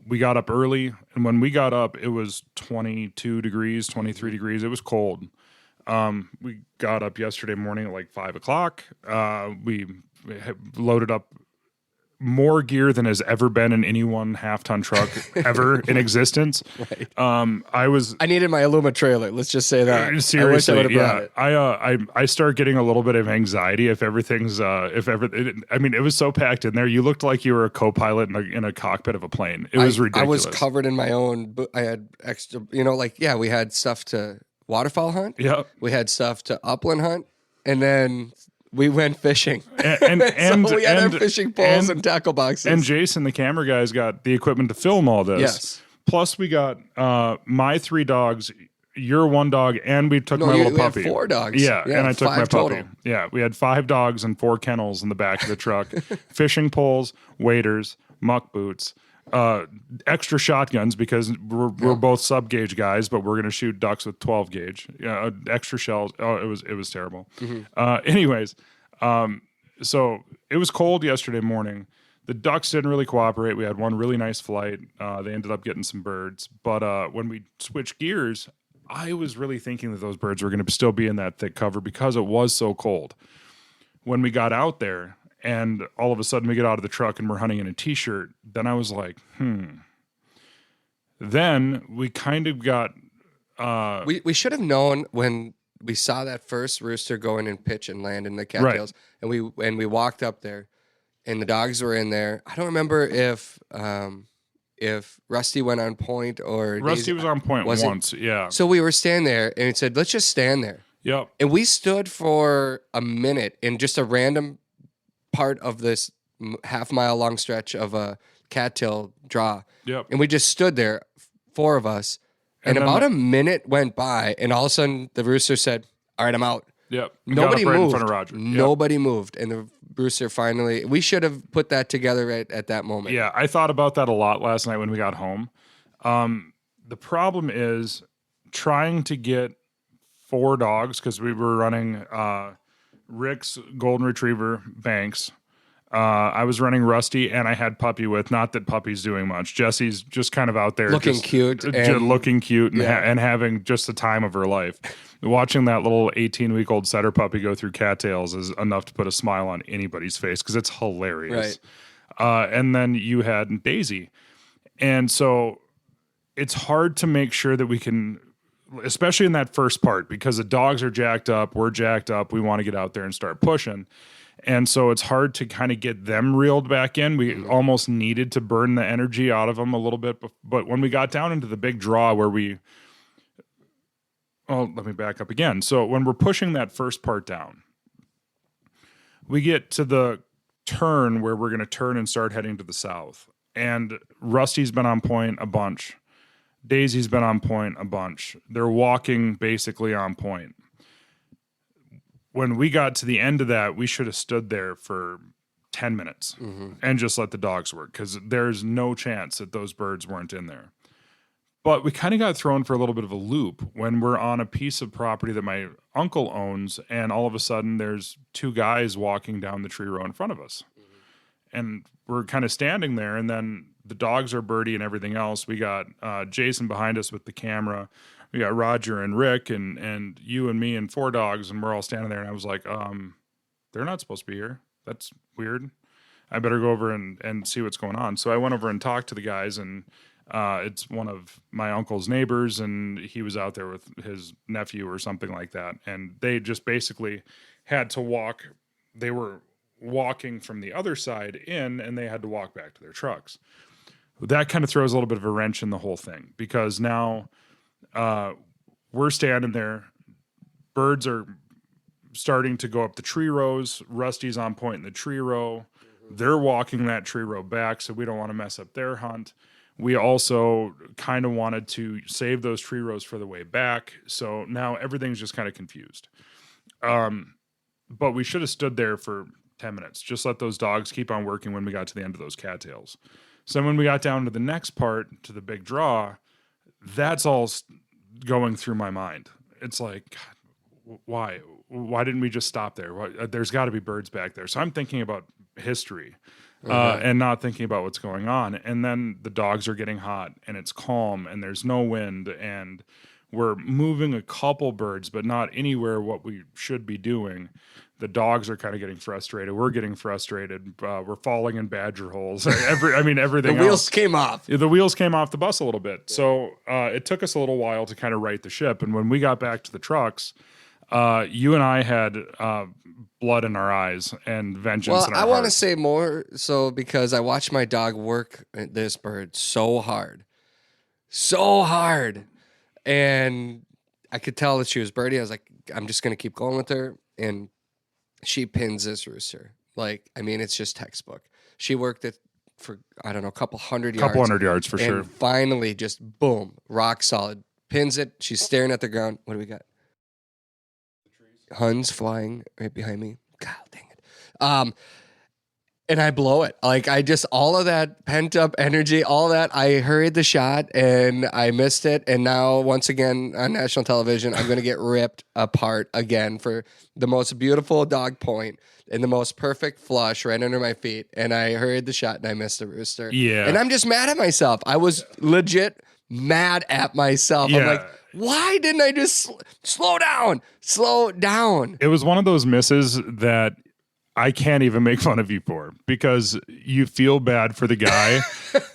we got up early, and when we got up, it was 22 degrees, 23 degrees. It was cold. We got up yesterday morning at like 5 o'clock. We loaded up more gear than has ever been in any one half-ton truck ever in existence. Right. I needed my Illuma trailer. Let's just say that. Seriously, I wish I would have brought it. I start getting a little bit of anxiety if everything's I mean, it was so packed in there. You looked like you were a co-pilot in a cockpit of a plane. It was ridiculous. I was covered in my own. I had extra. We had stuff to waterfowl hunt. Yep. We had stuff to upland hunt, and then we went fishing. And so we had our fishing poles and tackle boxes. And Jason, the camera guy's got the equipment to film all this. Yes. Plus, we got my 3 dogs, your 1 dog, and we took my little puppy. Had 4 dogs. Yeah, and I took my puppy. Total. Yeah, we had 5 dogs and 4 kennels in the back of the truck. Fishing poles, waders, muck boots, extra shotguns because we're both sub gauge guys, but we're gonna shoot ducks with 12 gauge. Extra shells. Oh, it was terrible. Mm-hmm. Anyways, so it was cold yesterday morning. The ducks didn't really cooperate. We had one really nice flight. They ended up getting some birds. But when we switched gears, I was really thinking that those birds were going to still be in that thick cover because it was so cold. When we got out there and all of a sudden we get out of the truck and we're hunting in a t-shirt, then I was like, Then we kind of got... We should have known when we saw that first rooster go in and pitch and land in the cattails, and we walked up there, and the dogs were in there. I don't remember if Rusty went on point or Rusty was on point once. Yeah. So we were standing there, and it said, "Let's just stand there." Yep. And we stood for a minute in just a random part of this half-mile long stretch of a cattail draw. Yep. And we just stood there, 4 of us. And about a minute went by, and all of a sudden the rooster said, "All right, I'm out." Yep. Nobody got up right moved. in front of Roger. Yep. Nobody moved, and the rooster finally. We should have put that together right at that moment. Yeah, I thought about that a lot last night when we got home. The problem is trying to get 4 dogs because we were running Rick's golden retriever Banks. I was running Rusty, and I had Puppy with. Not that Puppy's doing much. Jesse's just kind of out there, looking cute, and having just the time of her life. Watching that little 18-week-old setter puppy go through cattails is enough to put a smile on anybody's face because it's hilarious. Right. And then you had Daisy, and so it's hard to make sure that we can, especially in that first part, because the dogs are jacked up, we're jacked up, we want to get out there and start pushing. And so it's hard to kind of get them reeled back in. We almost needed to burn the energy out of them a little bit. But when we got down into the big draw where let me back up again. So when we're pushing that first part down, we get to the turn where we're going to turn and start heading to the south. And Rusty's been on point a bunch. Daisy's been on point a bunch. They're walking basically on point. When we got to the end of that, we should have stood there for 10 minutes and just let the dogs work because there's no chance that those birds weren't in there. But we kind of got thrown for a little bit of a loop when we're on a piece of property that my uncle owns, and all of a sudden there's 2 guys walking down the tree row in front of us. And we're kind of standing there, and then the dogs are Birdie and everything else. We got Jason behind us with the camera. We got Roger and Rick and you and me and 4 dogs, and we're all standing there. And I was like, they're not supposed to be here. That's weird. I better go over and see what's going on. So I went over and talked to the guys, and it's one of my uncle's neighbors, and he was out there with his nephew or something like that. And they just basically had to walk. They were walking from the other side in, and they had to walk back to their trucks. That kind of throws a little bit of a wrench in the whole thing because now we're standing there. Birds are starting to go up the tree rows. Rusty's on point in the tree row. They're walking that tree row back, so we don't want to mess up their hunt. We also kind of wanted to save those tree rows for the way back. So now everything's just kind of confused. But we should have stood there for 10 minutes. Just let those dogs keep on working when we got to the end of those cattails. So when we got down to the next part, to the big draw, that's all going through my mind. It's like, God, why didn't we just stop there? There's got to be birds back there. So I'm thinking about history and not thinking about what's going on. And then the dogs are getting hot, and it's calm, and there's no wind, and we're moving a couple birds, but not anywhere what we should be doing. The dogs are kind of getting frustrated. We're getting frustrated. We're falling in badger holes. Everything. The wheels came off. The wheels came off the bus a little bit. Yeah. So it took us a little while to kind of right the ship. And when we got back to the trucks, you and I had blood in our eyes and vengeance in our hearts. I want to say more so because I watched my dog work this bird so hard. And I could tell that she was Birdie. I was like, I'm just going to keep going with her. And she pins this rooster. Like, I mean, it's just textbook. She worked it for, I don't know, a couple hundred yards. Couple hundred yards for sure. And finally, just boom, rock solid. Pins it. She's staring at the ground. What do we got? Huns flying right behind me. God dang it. and I blow it. Like I just, all of that pent up energy, all that, I hurried the shot and I missed it. And now once again on national television, I'm going to get ripped apart again for the most beautiful dog point and the most perfect flush right under my feet. And I hurried the shot and I missed the rooster. Yeah. And I'm just mad at myself. I was legit mad at myself. Yeah. I'm like, why didn't I just slow down? Slow down. It was one of those misses that I can't even make fun of you for, because you feel bad for the guy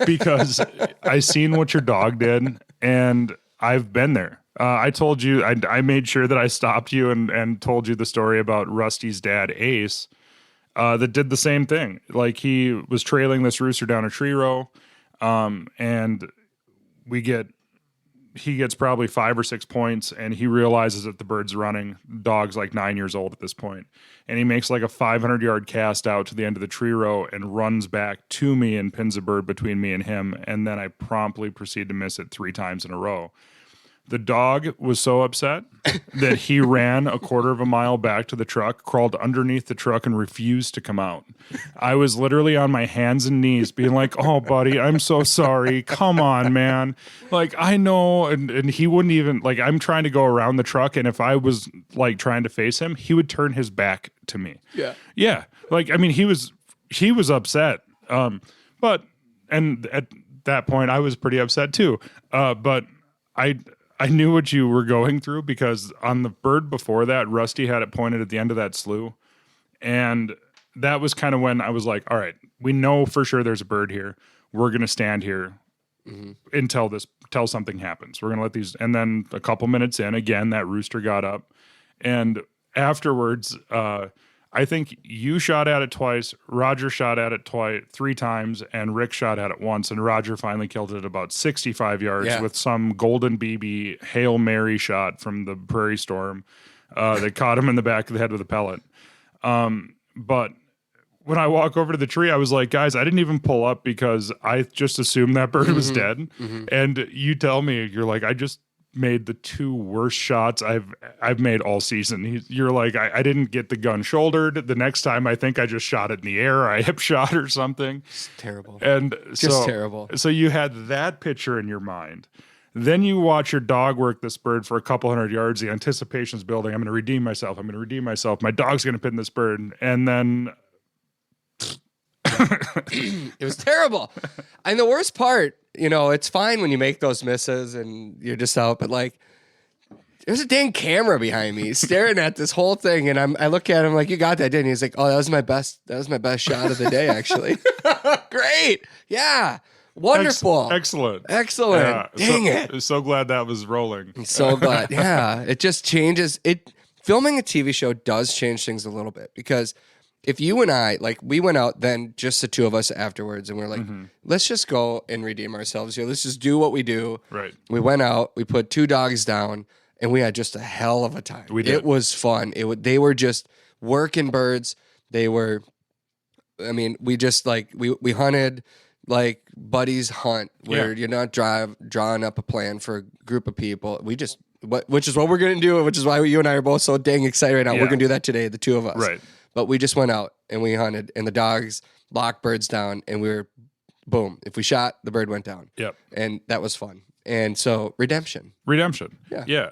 because I seen what your dog did and I've been there. I told you, I made sure that I stopped you and told you the story about Rusty's dad, Ace, that did the same thing. Like he was trailing this rooster down a tree row, and he gets probably 5 or 6 points, and he realizes that the bird's running. Dog's like 9 years old at this point, and he makes like a 500-yard cast out to the end of the tree row and runs back to me and pins a bird between me and him, and then I promptly proceed to miss it 3 times in a row. The dog was so upset that he ran a quarter of a mile back to the truck, crawled underneath the truck, and refused to come out. I was literally on my hands and knees being like, oh, buddy, I'm so sorry. Come on, man. Like, I know. And he wouldn't even, like, I'm trying to go around the truck, and if I was, like, trying to face him, he would turn his back to me. Yeah. Yeah. Like, I mean, he was upset. But at that point, I was pretty upset too. But I knew what you were going through, because on the bird before that, Rusty had it pointed at the end of that slough. And that was kind of when I was like, all right, we know for sure there's a bird here. We're going to stand here until something happens. We're going to let these, and then a couple minutes in, again, that rooster got up. And afterwards, I think you shot at it twice, Roger shot at it 3 times, and Rick shot at it once, and Roger finally killed it at about 65 yards with some golden BB Hail Mary shot from the Prairie Storm that caught him in the back of the head with a pellet. But when I walk over to the tree, I was like, guys, I didn't even pull up because I just assumed that bird was dead. And you tell me, you're like, I just made the 2 worst shots I've made all season. You're like, I didn't get the gun shouldered. The next time, I think I just shot it in the air. I hip shot or something. It's terrible. And just terrible. So you had that picture in your mind. Then you watch your dog work this bird for a couple hundred yards. The anticipation's building. I'm going to redeem myself. My dog's going to pin this bird. And then it was terrible. And the worst part, it's fine when you make those misses and you're just out, but like, there's a dang camera behind me staring at this whole thing, and I look at him like, you got that, didn't you? He's like, oh, that was my best shot of the day, actually. Great. Yeah. Wonderful. Excellent. Yeah. Dang it. So glad that was rolling. I'm so glad. Yeah. It just changes. Filming a TV show does change things a little bit, because if you and I, like, we went out then, just the 2 of us afterwards, and we're like, let's just go and redeem ourselves here. Let's just do what we do. Right. We went out, we put 2 dogs down, and we had just a hell of a time. We did. It was fun. They were just working birds. They were, I mean, we just like, we hunted like buddies hunt, where you're not drawing up a plan for a group of people. Which is what we're going to do, which is why you and I are both so dang excited right now. Yeah. We're going to do that today, the 2 of us. Right. But we just went out and we hunted, and the dogs locked birds down, and we were, boom. If we shot, the bird went down. Yep. And that was fun. And so redemption. Yeah.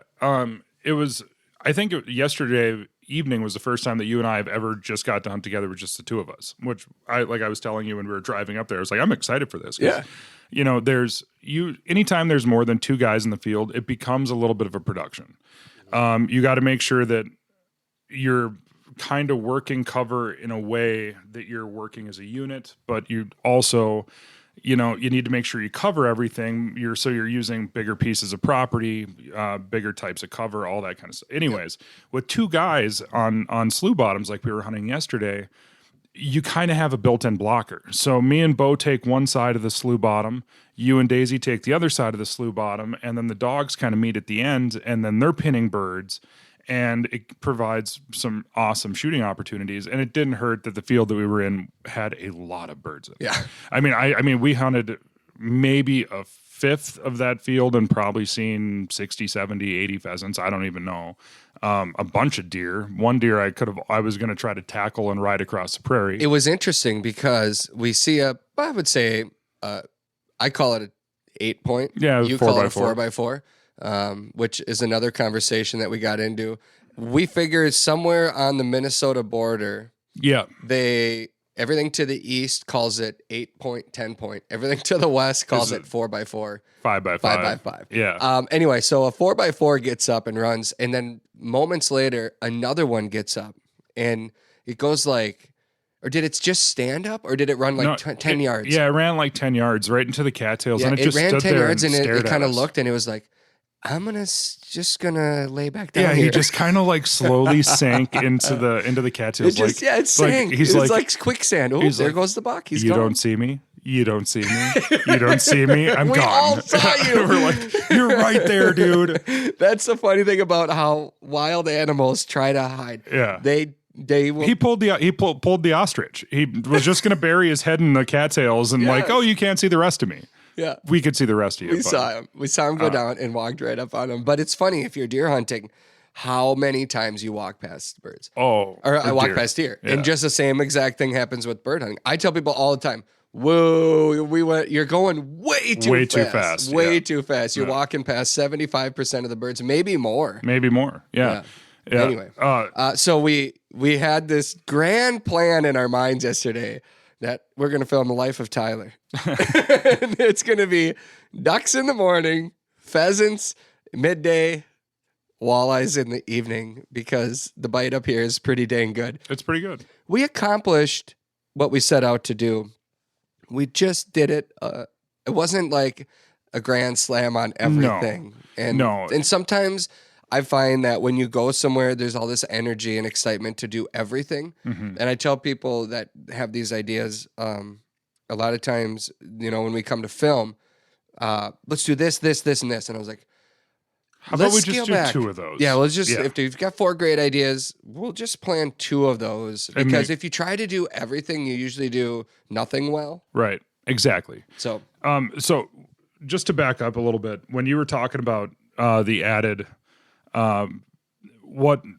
It was, I think yesterday evening was the first time that you and I have ever just got to hunt together with just the 2 of us, which I was telling you when we were driving up there, I was like, I'm excited for this. Yeah. Anytime there's more than 2 guys in the field, it becomes a little bit of a production. You got to make sure that you're kind of working cover in a way that you're working as a unit, but you also, you need to make sure you cover everything. You're using bigger pieces of property, bigger types of cover, all that kind of stuff. Anyways, with 2 guys on slough bottoms like we were hunting yesterday, you kind of have a built-in blocker. So me and Bo take one side of the slough bottom, you and Daisy take the other side of the slough bottom, and then the dogs kind of meet at the end, and then they're pinning birds. And it provides some awesome shooting opportunities. And it didn't hurt that the field that we were in had a lot of birds in it. Yeah. I mean, we hunted maybe a fifth of that field and probably seen 60, 70, 80 pheasants. I don't even know. A bunch of deer. One deer I was going to try to tackle and ride across the prairie. It was interesting because we see I would say, I call it an 8-point. Yeah, you call it a 4x4, which is another conversation that we got into. We figured somewhere on the Minnesota border, everything to the east calls it 8-point, 10-point. Everything to the west calls it 4x4. 5x5. 5x5. Yeah. Anyway, so a 4x4 gets up and runs, and then moments later, another one gets up, and it goes like, or did it just stand up, or did it run like 10 yards? Yeah, it ran like 10 yards right into the cattails, and it just ran stood 10 there yards, and it kind of us. looked, and it was like, I'm just gonna lay back down. Yeah, here. he just kind of like slowly sank into the cattails. It sank. He's it was like quicksand. Oh, there goes the buck. He's gone. Don't see me. You don't see me. You don't see me. I'm we gone. all saw you. We're like, you're right there, dude. That's the funny thing about how wild animals try to hide. Yeah, they will. He pulled the ostrich. He was just going to bury his head in the cattails and like, oh, you can't see the rest of me. Yeah, we could see the rest of you. We saw him go down and walked right up on him. But it's funny if you're deer hunting, how many times you walk past birds. Oh, or I walk past deer, and just the same exact thing happens with bird hunting. I tell people all the time, whoa, you're going way too fast. Way too fast. You're walking past 75% of the birds, maybe more. Yeah. Anyway, so we had this grand plan in our minds yesterday that we're going to film the life of Tyler. And it's going to be ducks in the morning, pheasants midday, walleyes in the evening, because the bite up here is pretty dang good. It's pretty good. We accomplished what we set out to do. We just did it. It wasn't like a grand slam on everything. And sometimes I find that when you go somewhere, there's all this energy and excitement to do everything. Mm-hmm. And I tell people that have these ideas, a lot of times, when we come to film, let's do this, this, this, and this. And I was like, how about we just do 2 of those? Yeah, if you've got 4 great ideas, we'll just plan 2 of those. Because if you try to do everything, you usually do nothing well. Right, exactly. So just to back up a little bit, when you were talking about the added...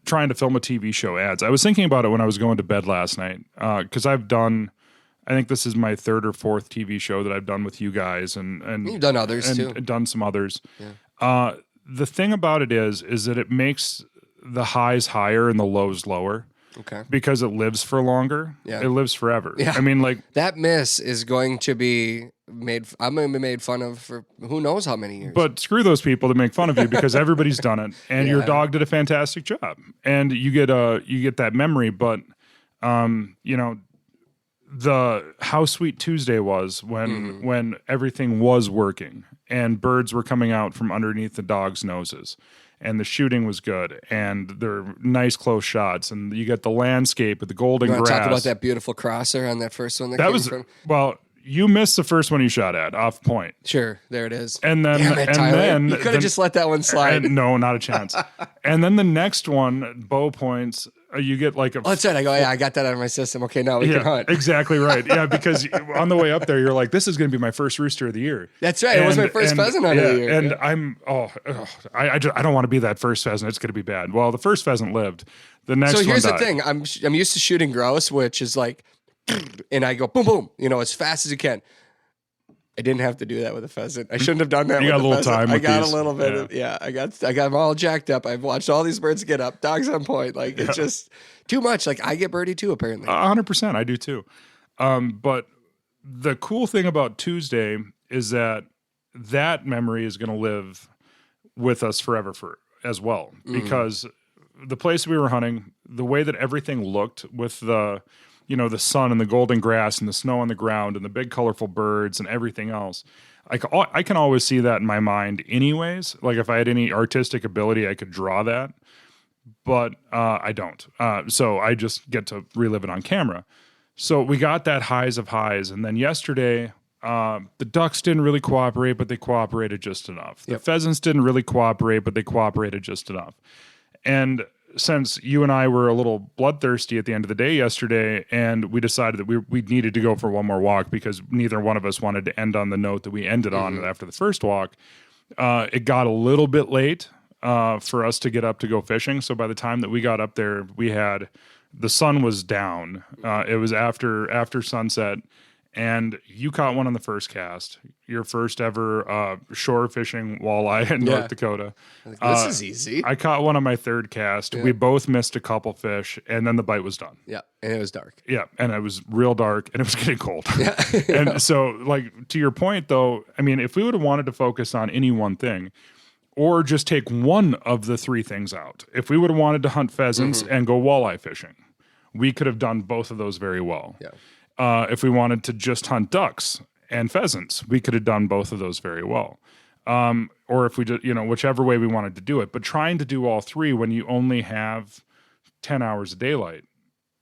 trying to film a TV show ads. I was thinking about it when I was going to bed last night, because I think this is my 3rd or 4th TV show that I've done with you guys, and you've done others too. Done some others. Yeah. The thing about it is that it makes the highs higher and the lows lower. Okay. Because it lives for longer. Yeah. It lives forever. Yeah. I mean, like that miss is going to be made. I'm going to be made fun of for who knows how many years. But screw those people that make fun of you, because everybody's done it, and your dog did a fantastic job, and you get that memory. But the how sweet Tuesday was when everything was working and birds were coming out from underneath the dogs' noses. And the shooting was good, and they're nice close shots, and you get the landscape with the golden grass. Talk about that beautiful crosser on that first one. Well, you missed the first one you shot at off point. Sure, there it is. And then, then you could have just let that one slide. No, not a chance. And then the next one, bow points. You get like a. Oh, that's right. I go, I got that out of my system. Okay, now we can hunt. Exactly right. Yeah, because on the way up there, you're like, this is going to be my first rooster of the year. That's right. It was my first pheasant of the year. And I don't want to be that first pheasant. It's going to be bad. Well, the first pheasant lived. The next one here's died. the thing. I'm used to shooting grouse, which is like, and I go boom, boom, as fast as you can. I didn't have to do that with a pheasant. I shouldn't have done that. You got a little time. I got a little bit. I got them all jacked up. I've watched all these birds get up. Dogs on point. Like it's just too much. Like I get birdie too. Apparently, 100%. I do too. But the cool thing about Tuesday is that memory is going to live with us forever as well, because the place we were hunting, the way that everything looked with the sun and the golden grass and the snow on the ground and the big colorful birds and everything else. I can always see that in my mind anyways. Like if I had any artistic ability, I could draw that, but I don't. So I just get to relive it on camera. So we got that highs of highs. And then yesterday, the ducks didn't really cooperate, but they cooperated just enough. The pheasants didn't really cooperate, but they cooperated just enough. And since you and I were a little bloodthirsty at the end of the day yesterday, and we decided that we needed to go for one more walk because neither one of us wanted to end on the note that we ended on after the first walk. It got a little bit late for us to get up to go fishing. So by the time that we got up there, the sun was down. It was after sunset, and you caught one on the first cast, your first ever shore fishing walleye in North Dakota. This is easy. I caught one on my third cast. We both missed a couple fish, and then the bite was done. Yeah, and it was dark. Yeah, and it was real dark, and it was getting cold. And so, like, to your point, though, I mean, if we would have wanted to focus on any one thing, or just take one of the three things out, if we would have wanted to hunt pheasants and go walleye fishing, we could have done both of those very well. Yeah. If we wanted to just hunt ducks and pheasants, we could have done both of those very well. Or if we did, whichever way we wanted to do it. But trying to do all three when you only have 10 hours of daylight,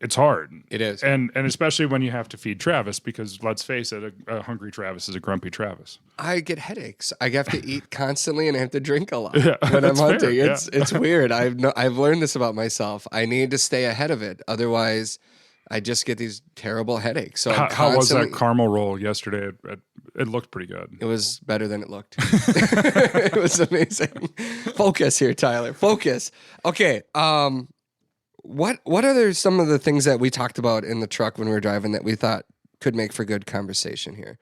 it's hard. It is. And especially when you have to feed Travis, because let's face it, a hungry Travis is a grumpy Travis. I get headaches. I have to eat constantly and I have to drink a lot Yeah, when I'm that's fair, hunting. yeah. It's weird. I've learned this about myself. I need to stay ahead of it. Otherwise, I just get these terrible headaches. So How was that caramel roll yesterday? It looked pretty good. It was better than it looked. It was amazing. Focus here, Tyler. Focus. Okay. What are some of the things that we talked about in the truck when we were driving that we thought could make for good conversation here?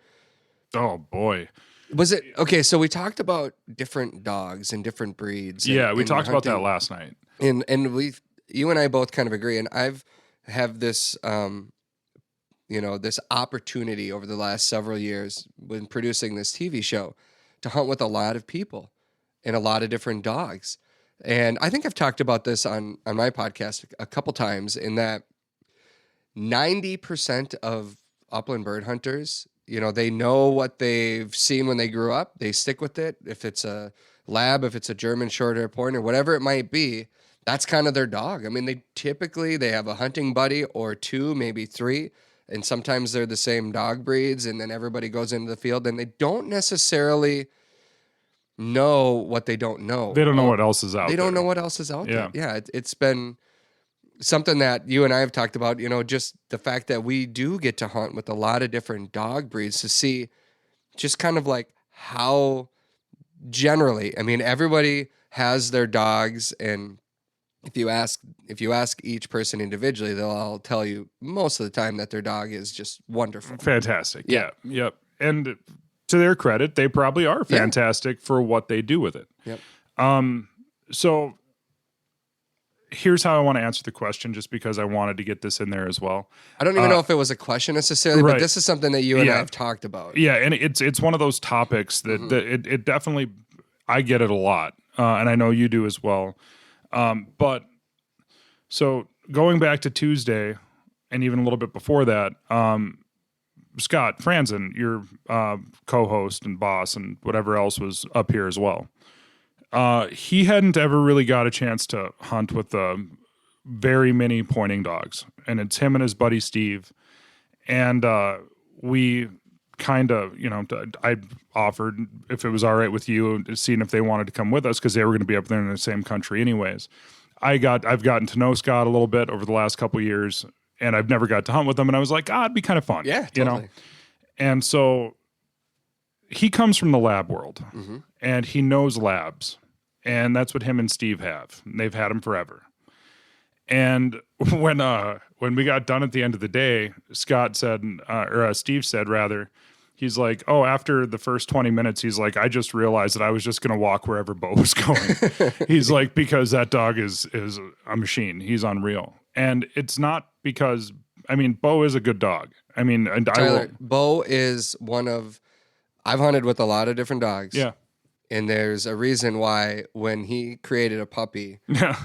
Oh boy. Was it okay? So we talked about different dogs and different breeds. Yeah, we talked about that last night. And you and I both kind of agree. And I've have this, this opportunity over the last several years when producing this TV show to hunt with a lot of people and a lot of different dogs. And I think I've talked about this on my podcast a couple times, in that 90% of upland bird hunters, they know what they've seen when they grew up. They stick with it. If it's a lab, if it's a German short-hair pointer, whatever it might be, that's kind of their dog. I mean, they have a hunting buddy or two, maybe three, and sometimes they're the same dog breeds, and then everybody goes into the field, and they don't necessarily know what they don't know. They don't know what else is out there. They don't know what else is out there. Yeah, it's been something that you and I have talked about, just the fact that we do get to hunt with a lot of different dog breeds to see just kind of like how generally, I mean, everybody has their dogs, and if you ask each person individually, they'll all tell you most of the time that their dog is just wonderful. Fantastic. Yeah. Yep. And to their credit, they probably are fantastic for what they do with it. Yep. So here's how I want to answer the question, just because I wanted to get this in there as well. I don't even know if it was a question necessarily, but this is something that you and I have talked about. Yeah, and it's one of those topics that, it definitely, I get it a lot, and I know you do as well. But so going back to Tuesday and even a little bit before that, Scott Franzen, your co-host and boss and whatever else, was up here as well. He hadn't ever really got a chance to hunt with very many pointing dogs, and it's him and his buddy Steve. And we kind of, I offered if it was all right with you, seeing if they wanted to come with us, because they were going to be up there in the same country anyways. I've gotten to know Scott a little bit over the last couple of years, and I've never got to hunt with him. And I was like, it'd be kind of fun. Yeah, totally. And so he comes from the lab world, and he knows labs, and that's what him and Steve have. They've had them forever. And when we got done at the end of the day, Scott said, or Steve said rather, he's like, after the first 20 minutes, he's like, I just realized that I was just going to walk wherever Bo was going. He's like, because that dog is a machine. He's unreal. And it's not because, Bo is a good dog. Tyler, Bo is I've hunted with a lot of different dogs. Yeah. And there's a reason why when he created a puppy,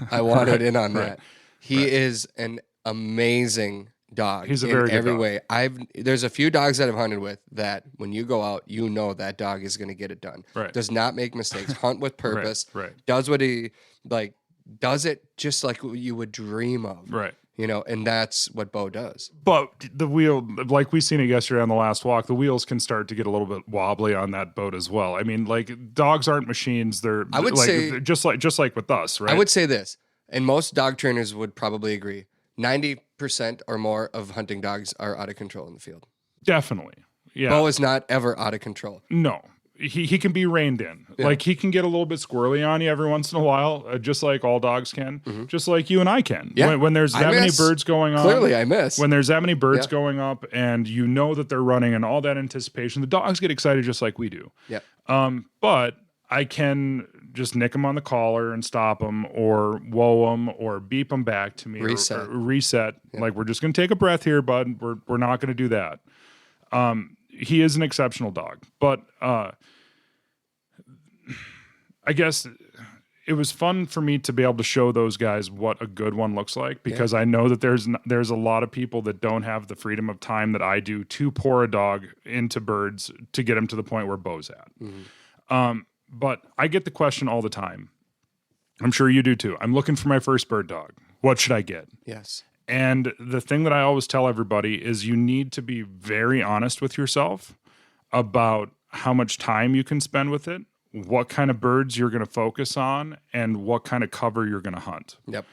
I wanted in on that. He is an amazing dog. He's a very good every dog. way. There's a few dogs that I've hunted with that when you go out, that dog is going to get it done. Right. Does not make mistakes. Hunt with purpose. Right. Does what he does it just like what you would dream of. Right. And that's what Bo does. But the wheel, like we seen it yesterday on the last walk, the wheels can start to get a little bit wobbly on that boat as well. Dogs aren't machines. They're, I would say, just like with us, right? I would say this. And most dog trainers would probably agree. 90% or more of hunting dogs are out of control in the field. Definitely. Yeah. Bo is not ever out of control. No. He can be reined in. Yeah. Like, he can get a little bit squirrely on you every once in a while, just like all dogs can, just like you and I can. Yeah. When there's that many birds going on. Clearly, I miss. When there's that many birds going up and you know that they're running and all that anticipation, the dogs get excited just like we do. Yeah. But I can just nick them on the collar and stop them, or whoa them, or beep them back to me. Reset. Or reset. Yeah. Like, we're just going to take a breath here, bud. We're not going to do that. He is an exceptional dog, but I guess it was fun for me to be able to show those guys what a good one looks like, because I know that there's a lot of people that don't have the freedom of time that I do to pour a dog into birds to get him to the point where Bo's at. But I get the question all the time. I'm sure you do too. I'm looking for my first bird dog. What should I get? Yes. And the thing that I always tell everybody is you need to be very honest with yourself about how much time you can spend with it, what kind of birds you're going to focus on, and what kind of cover you're going to hunt. Yep.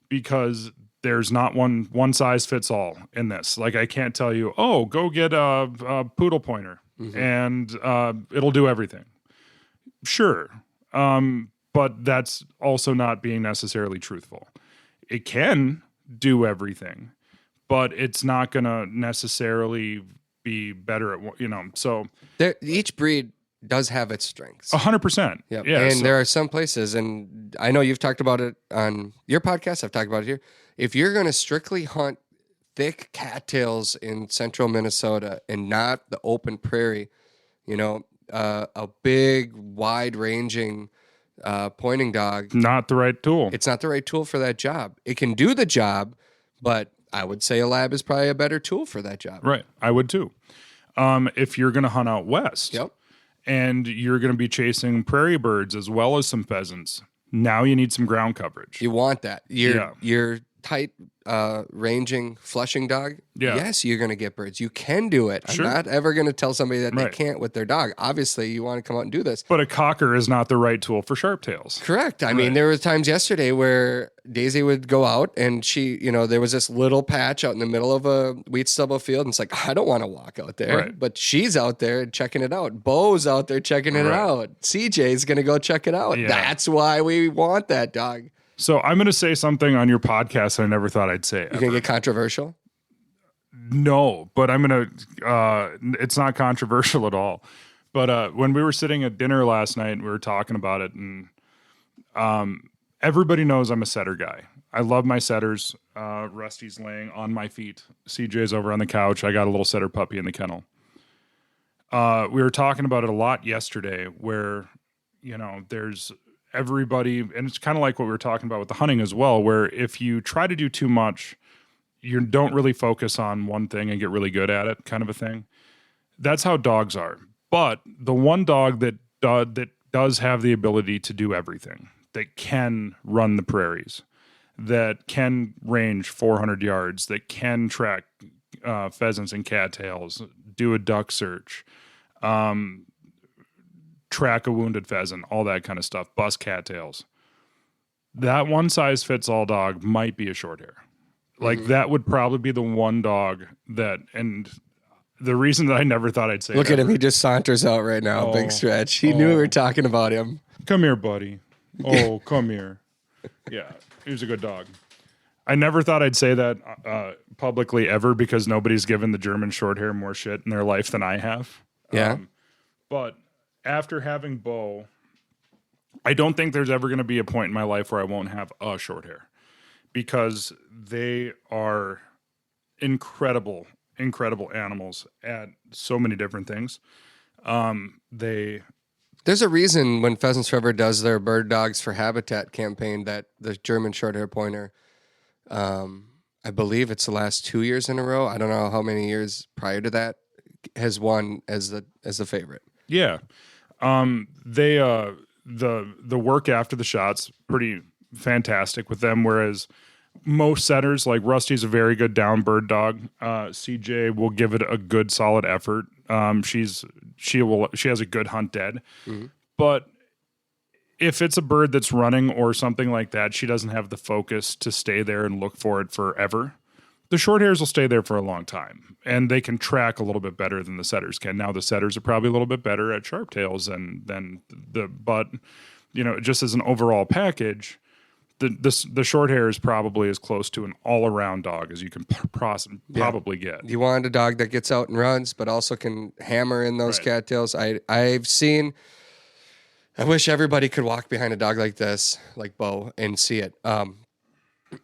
Because there's not one size fits all in this. Like, I can't tell you, oh, go get a poodle pointer and it'll do everything. Sure. But that's also not being necessarily truthful. It can do everything, but it's not going to necessarily be better at, so. Each breed does have its strengths. 100%. Yep. Yeah. And there are some places, and I know you've talked about it on your podcast, I've talked about it here. If you're going to strictly hunt thick cattails in central Minnesota and not the open prairie, a big, wide-ranging pointing dog. Not the right tool. It's not the right tool for that job. It can do the job, but I would say a lab is probably a better tool for that job. Right. I would too. If you're going to hunt out west and you're going to be chasing prairie birds as well as some pheasants, now you need some ground coverage. You want that. Your tight ranging flushing dog, yes, you're going to get birds. You can do it. Sure. I'm not ever going to tell somebody that they can't with their dog. Obviously, you want to come out and do this. But a cocker is not the right tool for sharptails. Correct. I mean, there were times yesterday where Daisy would go out and she, there was this little patch out in the middle of a wheat stubble field. And it's like, I don't want to walk out there. Right. But she's out there checking it out. Bo's out there checking it out. CJ's going to go check it out. Yeah. That's why we want that dog. So I'm going to say something on your podcast that I never thought I'd say. You're going to get controversial? No, but I'm going to, it's not controversial at all. But when we were sitting at dinner last night, we were talking about it, and everybody knows I'm a setter guy. I love my setters. Rusty's laying on my feet. CJ's over on the couch. I got a little setter puppy in the kennel. We were talking about it a lot yesterday where, there's everybody, and it's kind of like what we were talking about with the hunting as well, where if you try to do too much, you don't really focus on one thing and get really good at it, kind of a thing. That's how dogs are. But the one dog that does have the ability to do everything, that can run the prairies, that can range 400 yards, that can track pheasants and cattails, do a duck search, track a wounded pheasant, all that kind of stuff, bust cattails. That one size fits all dog might be a short hair. Like that would probably be the one dog that, and the reason that I never thought I'd say Look at him. He just saunters out right now. Big stretch. He knew we were talking about him. Come here, buddy. Oh, come here. Yeah, he was a good dog. I never thought I'd say that publicly ever, because nobody's given the German short hair more shit in their life than I have. Yeah. But after having Bo, I don't think there's ever going to be a point in my life where I won't have a short hair, because they are incredible animals at so many different things. There's a reason when Pheasants Forever does their Bird Dogs for Habitat campaign that the German Shorthair Pointer, I believe it's the last 2 years in a row, I don't know how many years prior to that, has won as the favorite. Yeah. The work after the shot's pretty fantastic with them, whereas most setters, like Rusty's a very good down bird dog. CJ will give it a good solid effort. She has a good hunt dead, but if it's a bird that's running or something like that, she doesn't have the focus to stay there and look for it forever. The short hairs will stay there for a long time, and they can track a little bit better than the setters can. Now, the setters are probably a little bit better at sharp tails but just as an overall package, the short hair is probably as close to an all-around dog as you can probably get. You want a dog that gets out and runs, but also can hammer in those cattails. I've seen. I wish everybody could walk behind a dog like this, like Bo, and see it.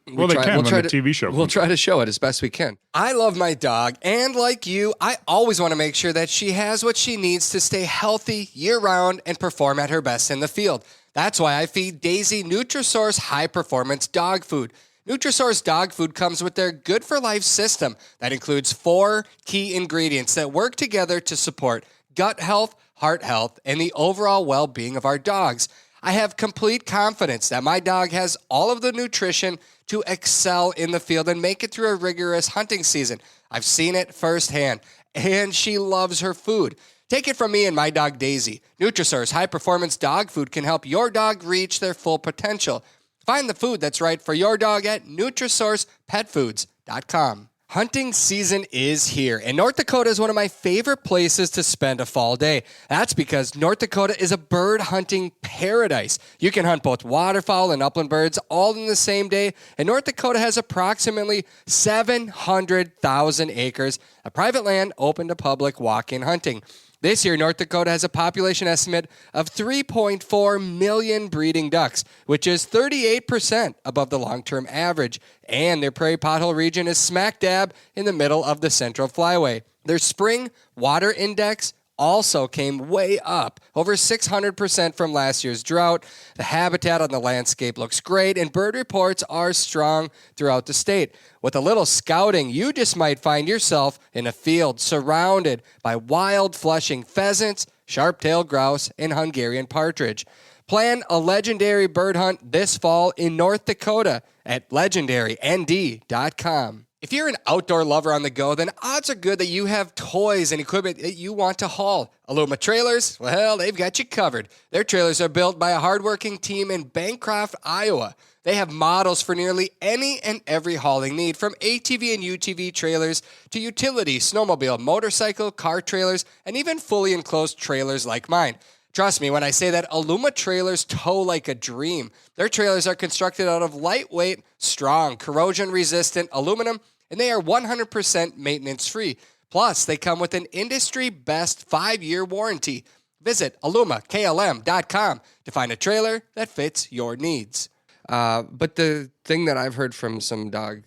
We'll try on the TV show. We'll try to show it as best we can. I love my dog, and like you, I always want to make sure that she has what she needs to stay healthy year-round and perform at her best in the field. That's why I feed Daisy Nutrisource high-performance dog food. Nutrisource dog food comes with their Good for Life system that includes 4 key ingredients that work together to support gut health, heart health, and the overall well-being of our dogs. I have complete confidence that my dog has all of the nutrition to excel in the field and make it through a rigorous hunting season. I've seen it firsthand, and she loves her food. Take it from me and my dog Daisy. Nutrisource high-performance dog food can help your dog reach their full potential. Find the food that's right for your dog at NutrisourcePetFoods.com. Hunting season is here, and North Dakota is one of my favorite places to spend a fall day. That's because North Dakota is a bird hunting paradise. You can hunt both waterfowl and upland birds all in the same day, and North Dakota has approximately 700,000 acres of private land open to public walk-in hunting. This year, North Dakota has a population estimate of 3.4 million breeding ducks, which is 38% above the long-term average. And their prairie pothole region is smack dab in the middle of the Central Flyway. Their spring water index also came way up, over 600% from last year's drought. The habitat on the landscape looks great, and bird reports are strong throughout the state. With a little scouting, you just might find yourself in a field surrounded by wild flushing pheasants, sharp-tailed grouse, and Hungarian partridge. Plan a legendary bird hunt this fall in North Dakota at legendarynd.com. If you're an outdoor lover on the go, then odds are good that you have toys and equipment that you want to haul. Aluma Trailers, well, they've got you covered. Their trailers are built by a hardworking team in Bancroft, Iowa. They have models for nearly any and every hauling need, from ATV and UTV trailers to utility, snowmobile, motorcycle, car trailers, and even fully enclosed trailers like mine. Trust me when I say that Aluma Trailers tow like a dream. Their trailers are constructed out of lightweight, strong, corrosion-resistant aluminum, and they are 100% maintenance-free. Plus, they come with an industry-best 5-year warranty. Visit alumaklm.com to find a trailer that fits your needs. But the thing that I've heard from some bird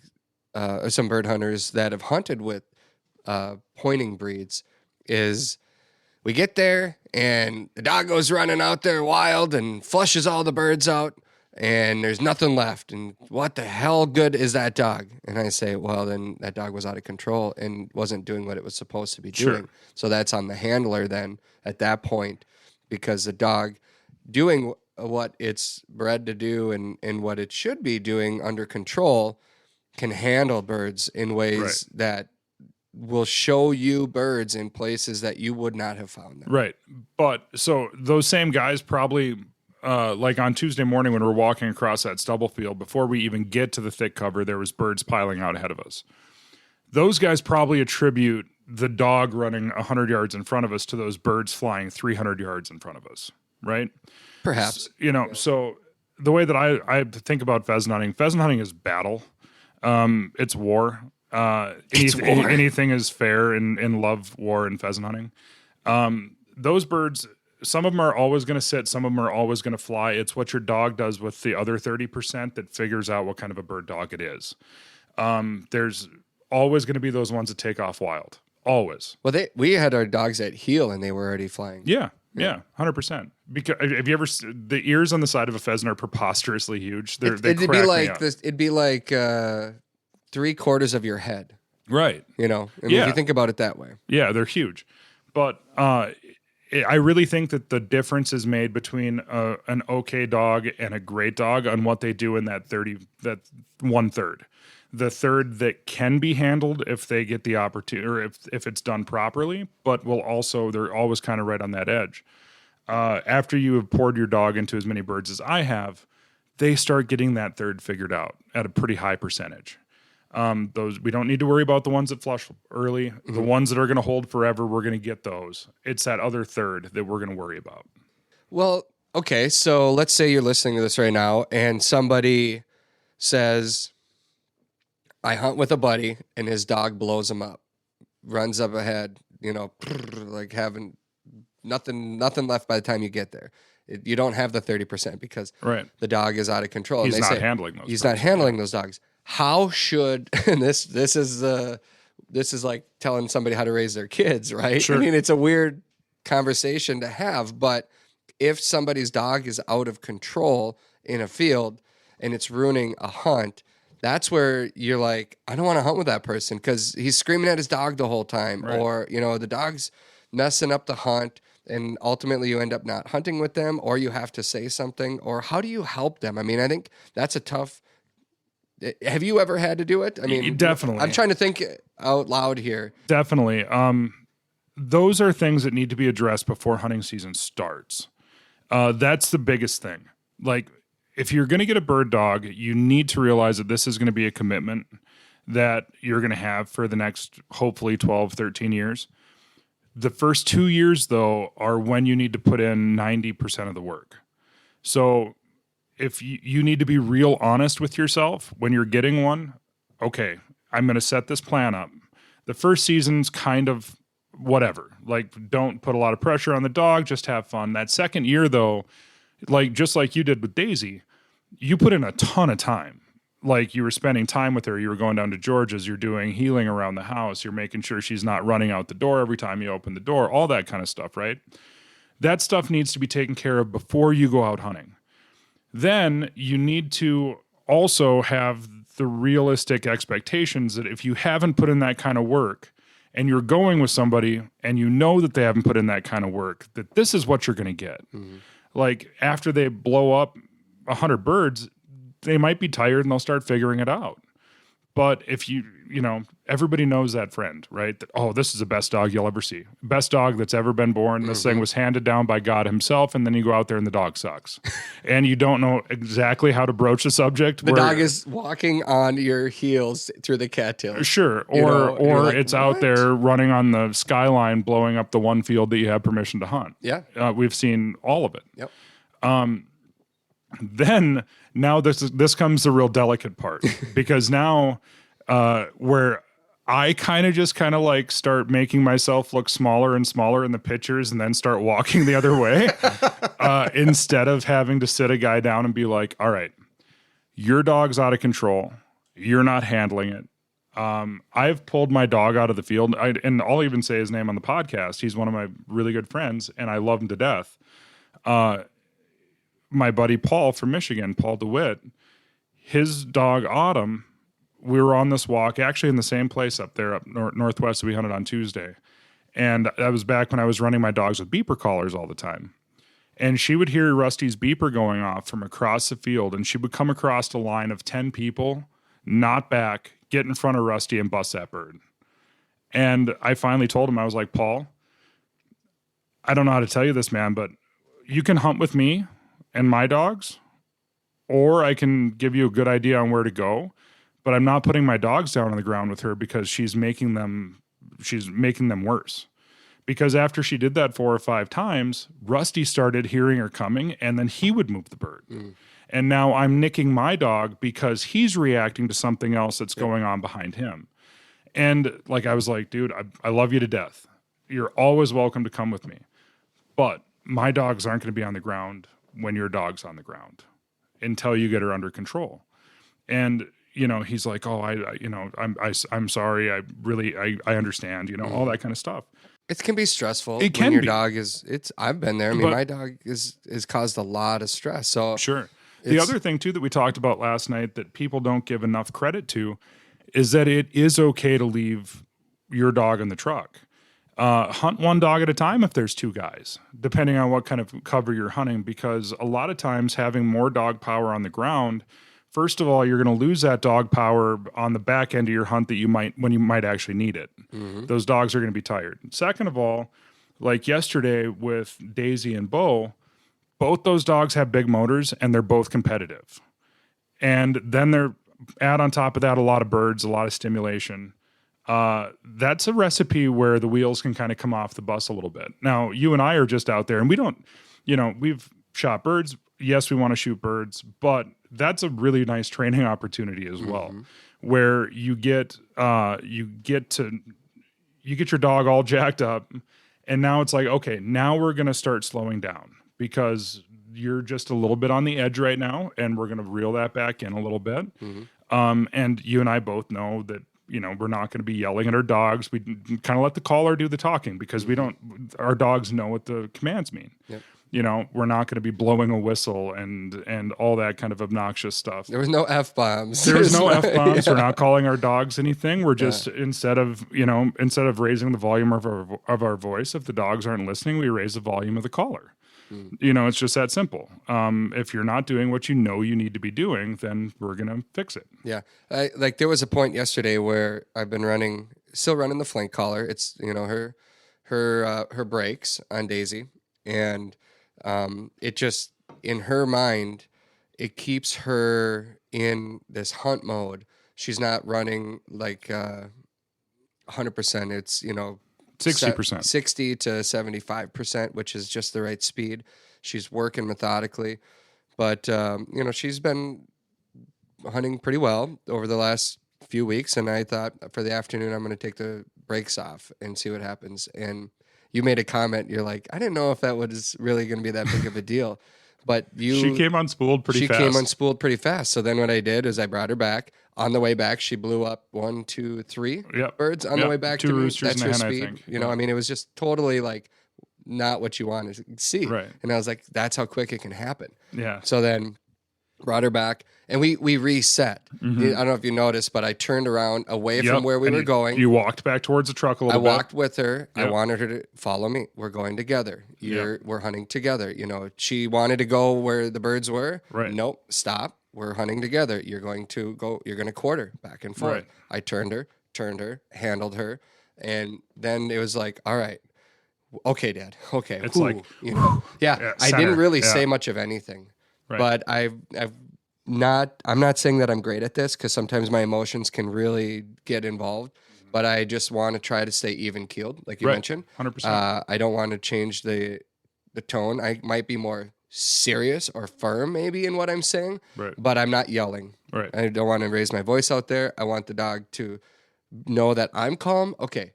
hunters that have hunted with pointing breeds is we get there and the dog goes running out there wild and flushes all the birds out and there's nothing left. And what the hell good is that dog? And I say, well, then that dog was out of control and wasn't doing what it was supposed to be doing. Sure. So that's on the handler then at that point, because the dog doing what it's bred to do and what it should be doing under control can handle birds in ways that will show you birds in places that you would not have found them. Right. But so those same guys probably, like on Tuesday morning when we're walking across that stubble field, before we even get to the thick cover, there was birds piling out ahead of us. Those guys probably attribute the dog running 100 yards in front of us to those birds flying 300 yards in front of us, right? Perhaps. So the way that I think about pheasant hunting is battle. It's war. Anything is fair in love, war, and pheasant hunting. Those birds, some of them are always going to sit, some of them are always going to fly. It's what your dog does with the other 30% that figures out what kind of a bird dog it is. There's always going to be those ones that take off wild. Always. Well, we had our dogs at heel and they were already flying. Yeah, 100%. Because have you ever the ears on the side of a pheasant are preposterously huge. It'd be like 3/4 of your head. Right. If you think about it that way. Yeah, they're huge. But I really think that the difference is made between an okay dog and a great dog on what they do in that 1/3. The third that can be handled if they get the opportunity, or if it's done properly, but they're always kind of right on that edge. after you have poured your dog into as many birds as I have, they start getting that third figured out at a pretty high percentage. Those we don't need to worry about the ones that flush early. Mm-hmm. The ones that are going to hold forever, we're going to get those. It's that other third that we're going to worry about. Well, okay, so let's say you're listening to this right now and somebody says, I hunt with a buddy and his dog blows him up, runs up ahead, like having nothing left by the time you get there. You don't have the 30% because the dog is out of control. He's not handling those. He's not handling those dogs. How should, and this is like telling somebody how to raise their kids, right? Sure. I mean, it's a weird conversation to have, but if somebody's dog is out of control in a field and it's ruining a hunt, that's where you're like, I don't want to hunt with that person because he's screaming at his dog the whole time, or the dog's messing up the hunt, and ultimately you end up not hunting with them, or you have to say something. Or how do you help them? I mean, I think that's a tough. Have you ever had to do it? I mean, definitely. I'm trying to think out loud here. Definitely. Those are things that need to be addressed before hunting season starts. That's the biggest thing. Like, if you're going to get a bird dog, you need to realize that this is going to be a commitment that you're going to have for the next, hopefully, 12, 13 years. The first 2 years, though, are when you need to put in 90% of the work. So if you need to be real honest with yourself when you're getting one, okay, I'm going to set this plan up. The first season's kind of whatever. Like, don't put a lot of pressure on the dog, just have fun. That second year, though, just like you did with Daisy, you put in a ton of time. Like, you were spending time with her. You were going down to George's. You're doing healing around the house. You're making sure she's not running out the door every time you open the door, all that kind of stuff, right? That stuff needs to be taken care of before you go out hunting. Then you need to also have the realistic expectations that if you haven't put in that kind of work and you're going with somebody and you know that they haven't put in that kind of work, that this is what you're going to get. Mm-hmm. Like, after they blow up 100 birds, they might be tired and they'll start figuring it out. But if everybody knows that friend, right? That, oh, this is the best dog you'll ever see. Best dog that's ever been born. This thing was handed down by God himself, and then you go out there and the dog sucks. And you don't know exactly how to broach the subject. The dog is walking on your heels through the cattails. Sure. Or like, it's out there running on the skyline, blowing up the one field that you have permission to hunt. Yeah. We've seen all of it. Yep. Then now this comes the real delicate part, because now where I kind of like start making myself look smaller and smaller in the pictures and then start walking the other way instead of having to sit a guy down and be like, all right, your dog's out of control. You're not handling it. I've pulled my dog out of the field, and I'll even say his name on the podcast. He's one of my really good friends, and I love him to death. My buddy Paul from Michigan, Paul DeWitt, his dog Autumn, we were on this walk, actually in the same place up there, up northwest. We hunted on Tuesday. And that was back when I was running my dogs with beeper collars all the time. And she would hear Rusty's beeper going off from across the field, and she would come across a line of 10 people, not back, get in front of Rusty and bust that bird. And I finally told him, I was like, Paul, I don't know how to tell you this, man, but you can hunt with me and my dogs, or I can give you a good idea on where to go, but I'm not putting my dogs down on the ground with her because she's making them worse. Because after she did that 4 or 5 times, Rusty started hearing her coming, and then he would move the bird. And now I'm nicking my dog because he's reacting to something else that's going on behind him. And like, I was like, dude, I love you to death. You're always welcome to come with me. But my dogs aren't going to be on the ground when your dog's on the ground until you get her under control. And, he's like, oh, I'm sorry. I understand, all that kind of stuff. It can be stressful. It can when your be. Dog I've been there. I mean, my dog has caused a lot of stress. So sure. The other thing too that we talked about last night that people don't give enough credit to is that it is okay to leave your dog in the truck. Hunt one dog at a time if there's 2 guys, depending on what kind of cover you're hunting, because a lot of times having more dog power on the ground, first of all, you're going to lose that dog power on the back end of your hunt when you might actually need it. Mm-hmm. Those dogs are going to be tired. Second of all, like yesterday with Daisy and Bo, both those dogs have big motors and they're both competitive. And then they're add on top of that a lot of birds, a lot of stimulation. That's a recipe where the wheels can kind of come off the bus a little bit. Now, you and I are just out there and we don't, we've shot birds. Yes, we want to shoot birds, but that's a really nice training opportunity as well, where you get your dog all jacked up, and now it's like, okay, now we're going to start slowing down because you're just a little bit on the edge right now, and we're going to reel that back in a little bit. And you and I both know that, we're not going to be yelling at our dogs. We kind of let the caller do the talking because our dogs know what the commands mean. Yep. We're not going to be blowing a whistle and all that kind of obnogice stuff. There was no F-bombs. There was no F-bombs. Yeah. We're not calling our dogs anything. We're just, instead of raising the volume of our voice, if the dogs aren't listening, we raise the volume of the caller. It's just that simple. If you're not doing what you need to be doing, then we're going to fix it. Yeah. There was a point yesterday where I've been still running the flank collar. It's, her brakes on Daisy. And it just, in her mind, it keeps her in this hunt mode. She's not running 100%. It's, 60%. 60 to 75%, which is just the right speed. She's working methodically. But, she's been hunting pretty well over the last few weeks. And I thought for the afternoon, I'm going to take the brakes off and see what happens. And you made a comment. You're like, I didn't know if that was really going to be that big of a deal. But she came unspooled pretty fast. She came unspooled pretty fast. So then what I did is I brought her back. On the way back, she blew up 1, 2, 3 birds on the way back. 2 roosters That's and her a hen, speed. I think. It was just totally not what you want to see. Right. And I was like, that's how quick it can happen. Yeah. So then brought her back and we reset. I don't know if you noticed, but I turned around away from where we were going. You walked back towards the truck a little bit. I walked with her. Yep. I wanted her to follow me. We're going together. We're hunting together. She wanted to go where the birds were. Right. Nope. Stop. We're hunting together. You're going to quarter back and forth. Right. I turned her, handled her. And then it was like, all right, okay, Dad. Okay. It's like, I didn't really say much of anything. Right. But I'm not saying that I'm great at this because sometimes my emotions can really get involved, but I just want to try to stay even keeled, like you mentioned. 100%. I don't want to change the tone. I might be more serious or firm maybe in what I'm saying, but I'm not yelling. Right. I don't want to raise my voice out there. I want the dog to know that I'm calm. Okay,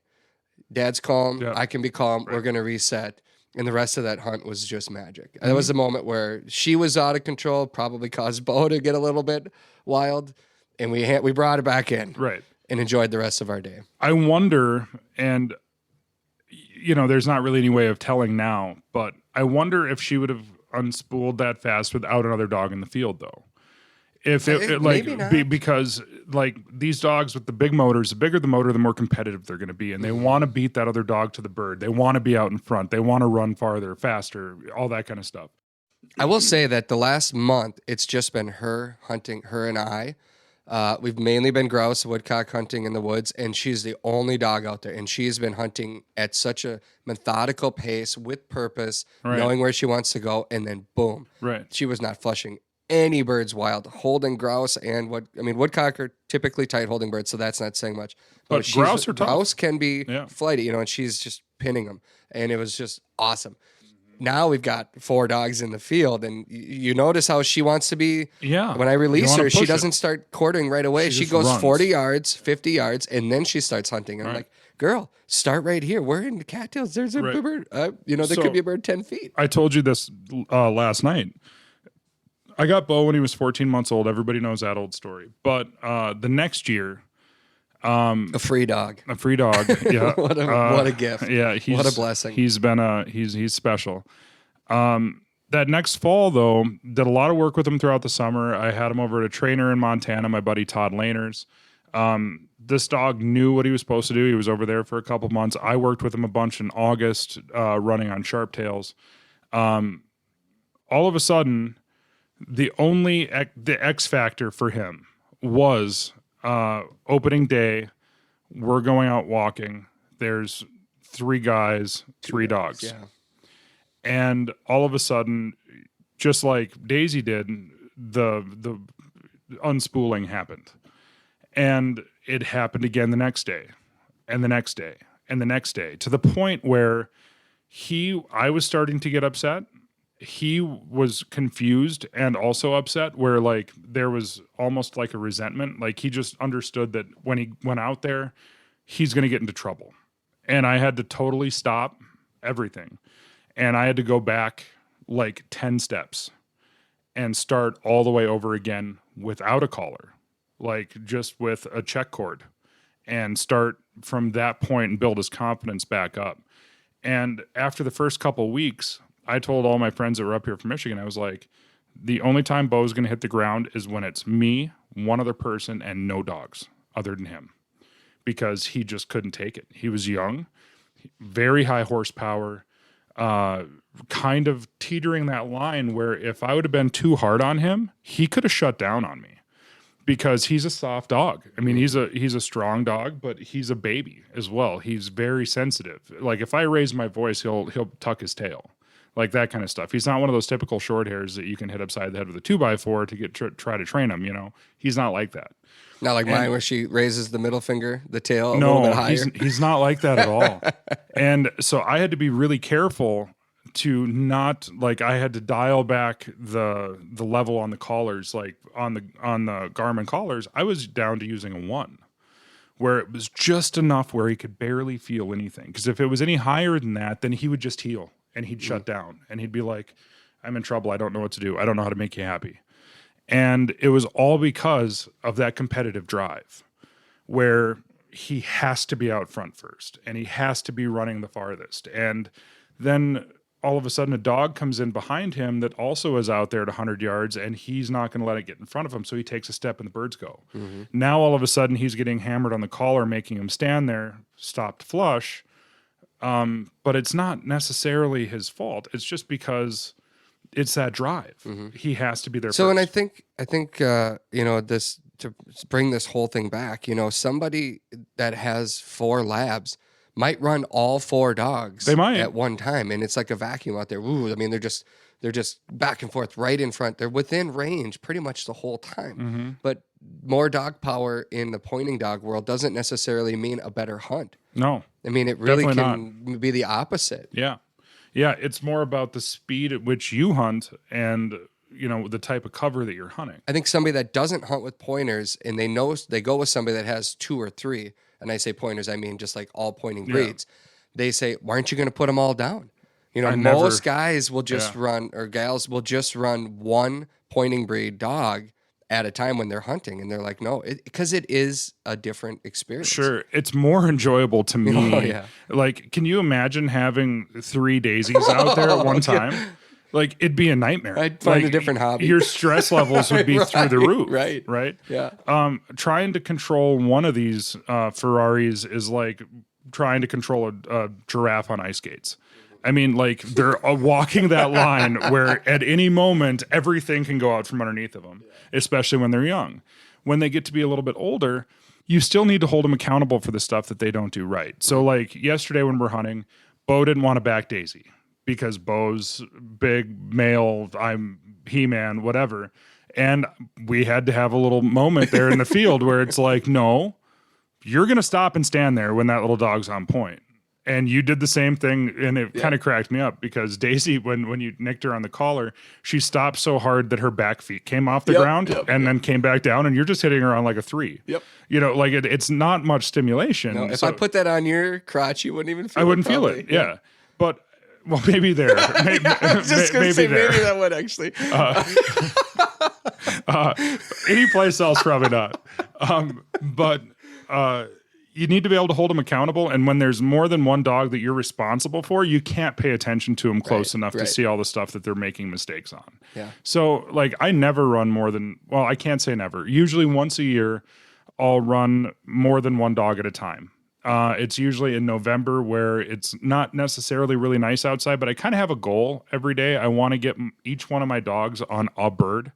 Dad's calm. Yeah. I can be calm. Right. We're going to reset. And the rest of that hunt was just magic. That was the moment where she was out of control, probably caused Bo to get a little bit wild, and we brought her back in, and enjoyed the rest of our day. I wonder, and there's not really any way of telling now, but I wonder if she would have unspooled that fast without another dog in the field, though. Maybe not. Because these dogs with the big motors, the bigger the motor, the more competitive they're going to be. And they want to beat that other dog to the bird. They want to be out in front. They want to run farther, faster, all that kind of stuff. I will say that the last month, it's just been her hunting, her and I. We've mainly been grouse, woodcock hunting in the woods, and she's the only dog out there. And she's been hunting at such a methodical pace with purpose, knowing where she wants to go, and then boom. Right. She was not flushing any birds wild, holding grouse and woodcock are typically tight holding birds, so that's not saying much. But grouse are tough. Grouse can be flighty, and she's just pinning them, and it was just awesome. Now we've got 4 dogs in the field, and you notice how she wants to be. Yeah. When I release her, she doesn't start quartering right away. She goes runs. 40 yards, 50 yards, and then she starts hunting. And I'm like, girl, start right here. We're in the cattails. There's a bird. There could be a bird 10 feet. I told you this last night. I got Bo when he was 14 months old. Everybody knows that old story. But the next year, a free dog. Yeah. what a gift. Yeah. What a blessing. He's been he's special. That next fall though, did a lot of work with him throughout the summer. I had him over at a trainer in Montana, my buddy Todd Lahners. This dog knew what he was supposed to do. He was over there for a couple months. I worked with him a bunch in August, running on sharp tails. All of a sudden, the X factor for him was opening day. We're going out walking. There's 3 guys, 3 dogs. Yeah. And all of a sudden, just like Daisy did, the unspooling happened. And it happened again the next day, and the next day, and the next day, to the point where I was starting to get upset. He was confused and also upset, where like there was almost like a resentment. Like he just understood that when he went out there, he's going to get into trouble. And I had to totally stop everything. And I had to go back like 10 steps and start all the way over again without a collar, like just with a check cord, and start from that point and build his confidence back up. And after the first couple weeks, I told all my friends that were up here from Michigan, I was like, the only time Bo's going to hit the ground is when it's me, one other person, and no dogs other than him, because he just couldn't take it. He was young, very high horsepower, kind of teetering that line where if I would have been too hard on him, he could have shut down on me, because he's a soft dog. I mean, he's a strong dog, but he's a baby as well. He's very sensitive. Like if I raise my voice, he'll tuck his tail, like that kind of stuff. He's not one of those typical short hairs that you can hit upside the head with a 2x4 to try to train him. You know, he's not like that. Not like mine, where she raises the middle finger, the tail a little bit higher. He's not like that at all. And so I had to be really careful to not, like, I had to dial back the level on the collars, like on the Garmin collars. I was down to using a 1, where it was just enough where he could barely feel anything. Because if it was any higher than that, then he would just heel and he'd shut down and he'd be like, I'm in trouble. I don't know what to do. I don't know how to make you happy. And it was all because of that competitive drive, where he has to be out front first and he has to be running the farthest. And then all of a sudden a dog comes in behind him that also is out there at 100 yards, and he's not going to let it get in front of him. So he takes a step and the birds go. Mm-hmm. Now all of a sudden he's getting hammered on the collar, making him stand there, stopped flush. But it's not necessarily his fault. It's just because it's that drive. Mm-hmm. He has to be there. So, first. And I think this, to bring this whole thing back, somebody that has 4 labs might run all 4 dogs. They might at one time, and it's like a vacuum out there. Ooh, I mean, they're just back and forth, right in front. They're within range pretty much the whole time. Mm-hmm. But more dog power in the pointing dog world doesn't necessarily mean a better hunt. No, I mean, it really can be the opposite. Yeah. Yeah, it's more about the speed at which you hunt and, the type of cover that you're hunting. I think somebody that doesn't hunt with pointers and they go with somebody that has 2 or 3, and I say pointers, I mean just like all pointing breeds. They say, why aren't you going to put them all down? Most guys will just run, or gals will just run 1 pointing breed dog at a time when they're hunting, and they're like, no, because it is a different experience. Sure, it's more enjoyable to me. Oh, yeah. Like, can you imagine having 3 daisies out there at one time? Yeah. Like, it'd be a nightmare. I'd find a different hobby. Your stress levels would be through the roof. Right. Yeah. Trying to control one of these Ferraris is like trying to control a giraffe on ice skates. I mean, like, they're walking that line where at any moment, everything can go out from underneath of them, especially when they're young. When they get to be a little bit older, you still need to hold them accountable for the stuff that they don't do right. So, like, yesterday when we're hunting, Bo didn't want to back Daisy because Bo's big male, I'm He-Man, whatever. And we had to have a little moment there in the field where it's like, no, you're going to stop and stand there when that little dog's on point. And you did the same thing, and it kind of cracked me up because Daisy, when you nicked her on the collar, she stopped so hard that her back feet came off the ground and then came back down, and you're just hitting her on like a 3. Yep. Like it's not much stimulation. No, if I put that on your crotch, you wouldn't even feel it. I wouldn't feel it, yeah. But, well, maybe there. I was just going to say maybe that would actually. Any place else, probably not. But you need to be able to hold them accountable. And when there's more than one dog that you're responsible for, you can't pay attention to them close enough to see all the stuff that they're making mistakes on. Yeah. So, like, I never run more than, well, I can't say never. Usually once a year, I'll run more than one dog at a time. It's usually in November where it's not necessarily really nice outside, but I kind of have a goal every day. I want to get each one of my dogs on a bird.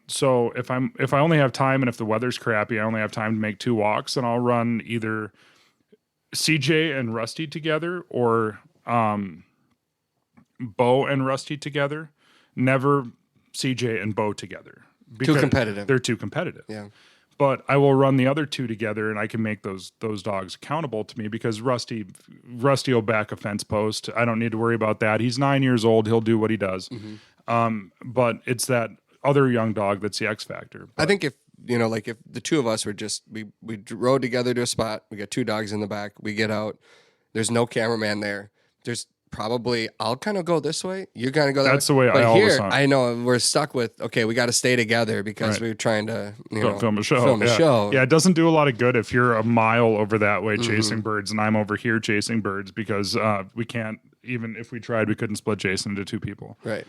So if I only have time and if the weather's crappy, I only have time to make 2 walks, and I'll run either CJ and Rusty together or Bo and Rusty together. Never CJ and Bo together. Too competitive. They're too competitive. Yeah. But I will run the other two together, and I can make those dogs accountable to me because Rusty will back a fence post. I don't need to worry about that. He's 9 years old. He'll do what he does. But it's that other young dog that's the X factor. But I think if the two of us were just we rode together to a spot, we got 2 dogs in the back, we get out, there's no cameraman there. There's probably I'll kind of go this way, you're gonna go that way. That's the way but I always here, hunt. I know we're stuck with we got to stay together because we're trying to film a show. Yeah, it doesn't do a lot of good if you're a mile over that way chasing birds and I'm over here chasing birds because we can't, even if we tried, we couldn't split Jason into 2 people. Right.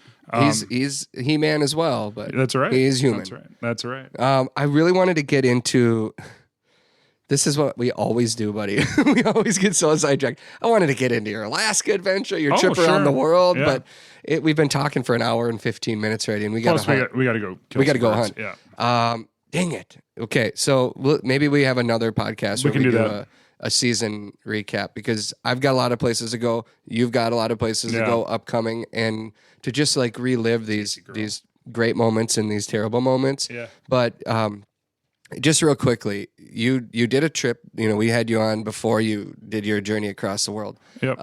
He's He-Man as well, but that's right. He's human. That's right. I really wanted to get into. This is what we always do, buddy. We always get so sidetracked. I wanted to get into your Alaska adventure, your trip around the world, but we've been talking for an hour and 15 minutes already, and we got to hunt. We got to go. We got to go hunt. Yeah. Dang it. Okay, so maybe we have another podcast where we can do a season recap because I've got a lot of places to go. You've got a lot of places to go upcoming, and to just like relive these great moments and these terrible moments. Yeah. But just real quickly, you did a trip. We had you on before you did your journey across the world. Yep.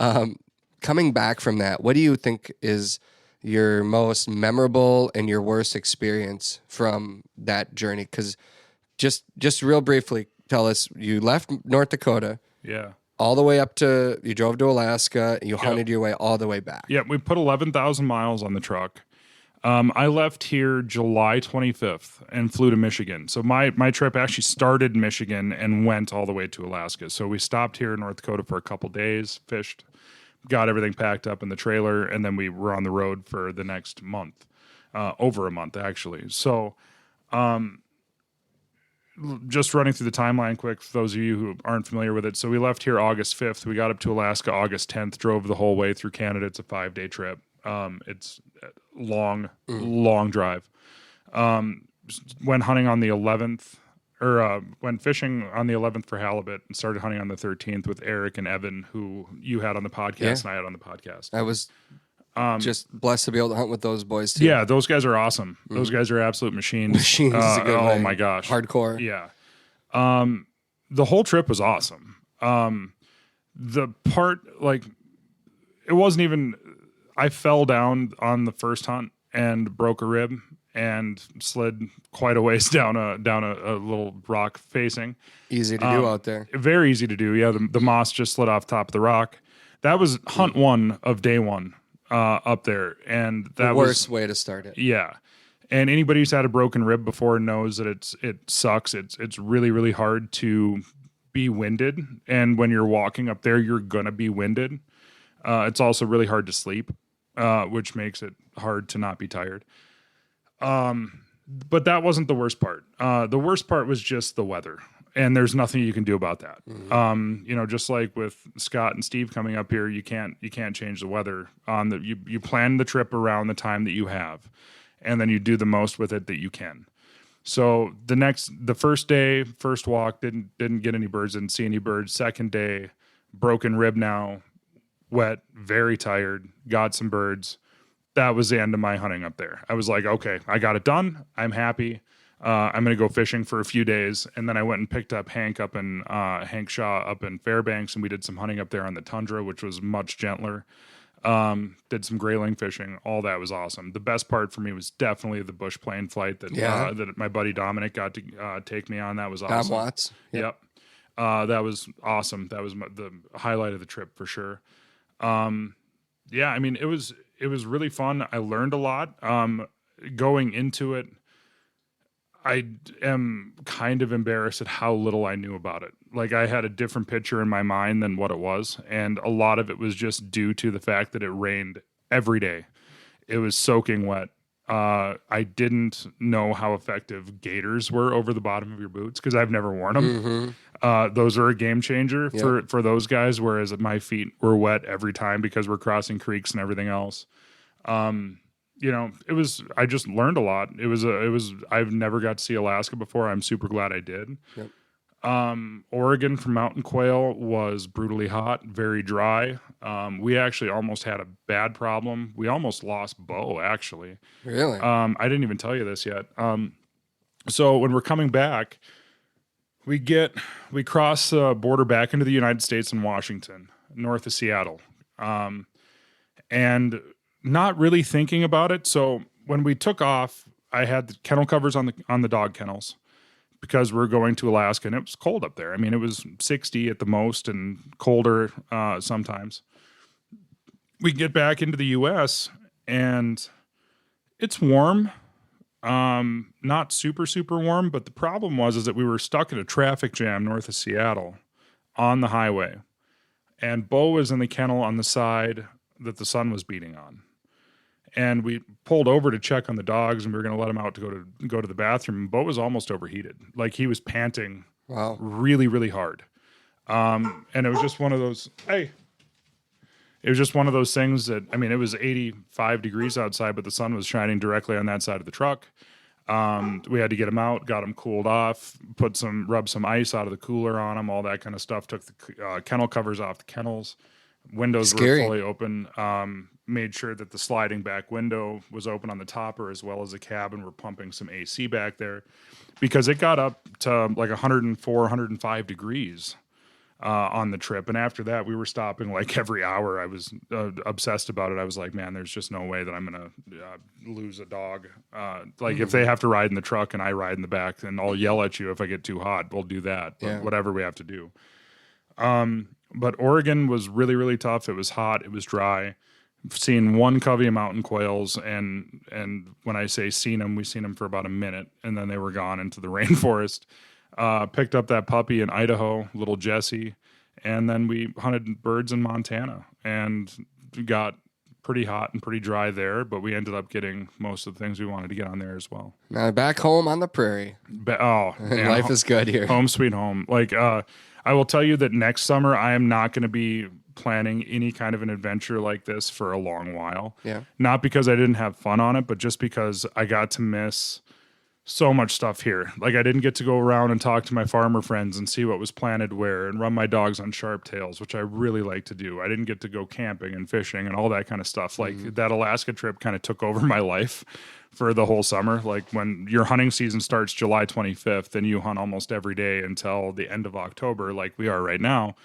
Coming back from that, what do you think is your most memorable and your worst experience from that journey? Because just real briefly, tell us, you left North Dakota. Yeah. All the way up you drove to Alaska. You hunted your way all the way back. Yeah, we put 11,000 miles on the truck. I left here July 25th and flew to Michigan. So my trip actually started in Michigan and went all the way to Alaska. So we stopped here in North Dakota for a couple days, fished, got everything packed up in the trailer, and then we were on the road for the next month, over a month actually. So just running through the timeline quick for those of you who aren't familiar with it. So we left here August 5th. We got up to Alaska August 10th, drove the whole way through Canada. It's a 5-day trip. It's long drive. Went hunting on the 11th, or went fishing on the 11th for halibut and started hunting on the 13th with Eric and Evan, who you had on the podcast and I had on the podcast. I was just blessed to be able to hunt with those boys too. Yeah, those guys are awesome. Those guys are absolute machines. Machines is a good way. Oh my gosh. Hardcore. Yeah. The whole trip was awesome. The part, it wasn't even, I fell down on the first hunt and broke a rib and slid quite a ways down a little rock facing. Easy to do out there. Very easy to do. Yeah, the moss just slid off top of the rock. That was hunt 1 of day 1 up there, and that the worst way to start it. Yeah, and anybody who's had a broken rib before knows that it sucks. It's really, really hard to be winded, and when you're walking up there, you're gonna be winded. It's also really hard to sleep, which makes it hard to not be tired. But that wasn't the worst part. The worst part was just the weather, and there's nothing you can do about that. Just like with Scott and Steve coming up here, you can't change the weather. You plan the trip around the time that you have, and then you do the most with it that you can. So the first day, first walk, didn't get any birds, didn't see any birds. Second day, broken rib now, wet, very tired, got some birds. That was the end of my hunting up there. I was like, okay, I got it done. I'm happy. I'm going to go fishing for a few days. And then I went and picked up Hank Shaw up in Fairbanks, and we did some hunting up there on the tundra, which was much gentler. Did some grayling fishing. All that was awesome. The best part for me was definitely the bush plane flight that my buddy Dominic got to take me on. That was awesome. Dom Watts. Yep. That was awesome. That was the highlight of the trip for sure. Yeah, I mean, it was really fun. I learned a lot. Going into it, I am kind of embarrassed at how little I knew about it. Like, I had a different picture in my mind than what it was, and a lot of it was just due to the fact that it rained every day. It was soaking wet. I didn't know how effective gaiters were over the bottom of your boots because I've never worn them. Those are a game changer for those guys, whereas my feet were wet every time because we're crossing creeks and everything else. I just learned a lot. I've never got to see Alaska before. I'm super glad I did. Yep. Oregon for mountain quail was brutally hot, very dry. We actually almost had a bad problem. We almost lost Bo, actually. Really? I didn't even tell you this yet. So when we're coming back, we cross the border back into the United States in Washington, north of Seattle. And not really thinking about it. So when we took off, I had the kennel covers on the dog kennels because we're going to Alaska and it was cold up there. I mean, it was 60 at the most and colder sometimes. We get back into the U.S. and it's warm. Not super, super warm, but the problem is that we were stuck in a traffic jam north of Seattle on the highway. And Bo was in the kennel on the side that the sun was beating on. And we pulled over to check on the dogs and we were going to let him out to go to the bathroom. And Bo was almost overheated. Like he was panting really, really hard. And it was just one of those, it was just one of those things that, I mean, it was 85 degrees outside, but the sun was shining directly on that side of the truck. We had to get him out, got him cooled off, rub some ice out of the cooler on him, all that kind of stuff. Took the kennel covers off the kennels. Windows were fully open. Made sure that the sliding back window was open on the topper as well as the cabin. We're pumping some AC back there because it got up to like 104, 105 degrees on the trip. And after that, we were stopping like every hour. I was obsessed about it. I was like, man, there's just no way that I'm going to lose a dog. If they have to ride in the truck and I ride in the back, then I'll yell at you if I get too hot. We'll do that. But whatever we have to do. But Oregon was really, really tough. It was hot. It was dry. I've seen one covey of mountain quails, and when I say seen them, we seen them for about a minute, and then they were gone into the rainforest. Picked up that puppy in Idaho, little Jessie, and then we hunted birds in Montana, and got pretty hot and pretty dry there, but we ended up getting most of the things we wanted to get on there as well. Now back home on the prairie. Life is good here. Home sweet home. I will tell you that next summer I am not going to be planning any kind of an adventure like this for a long while. Yeah. Not because I didn't have fun on it, but just because I got to miss so much stuff here. Like I didn't get to go around and talk to my farmer friends and see what was planted where and run my dogs on sharp tails, which I really like to do. I didn't get to go camping and fishing and all that kind of stuff. Like that Alaska trip kind of took over my life for the whole summer. Like when your hunting season starts July 25th and you hunt almost every day until the end of October, like we are right now,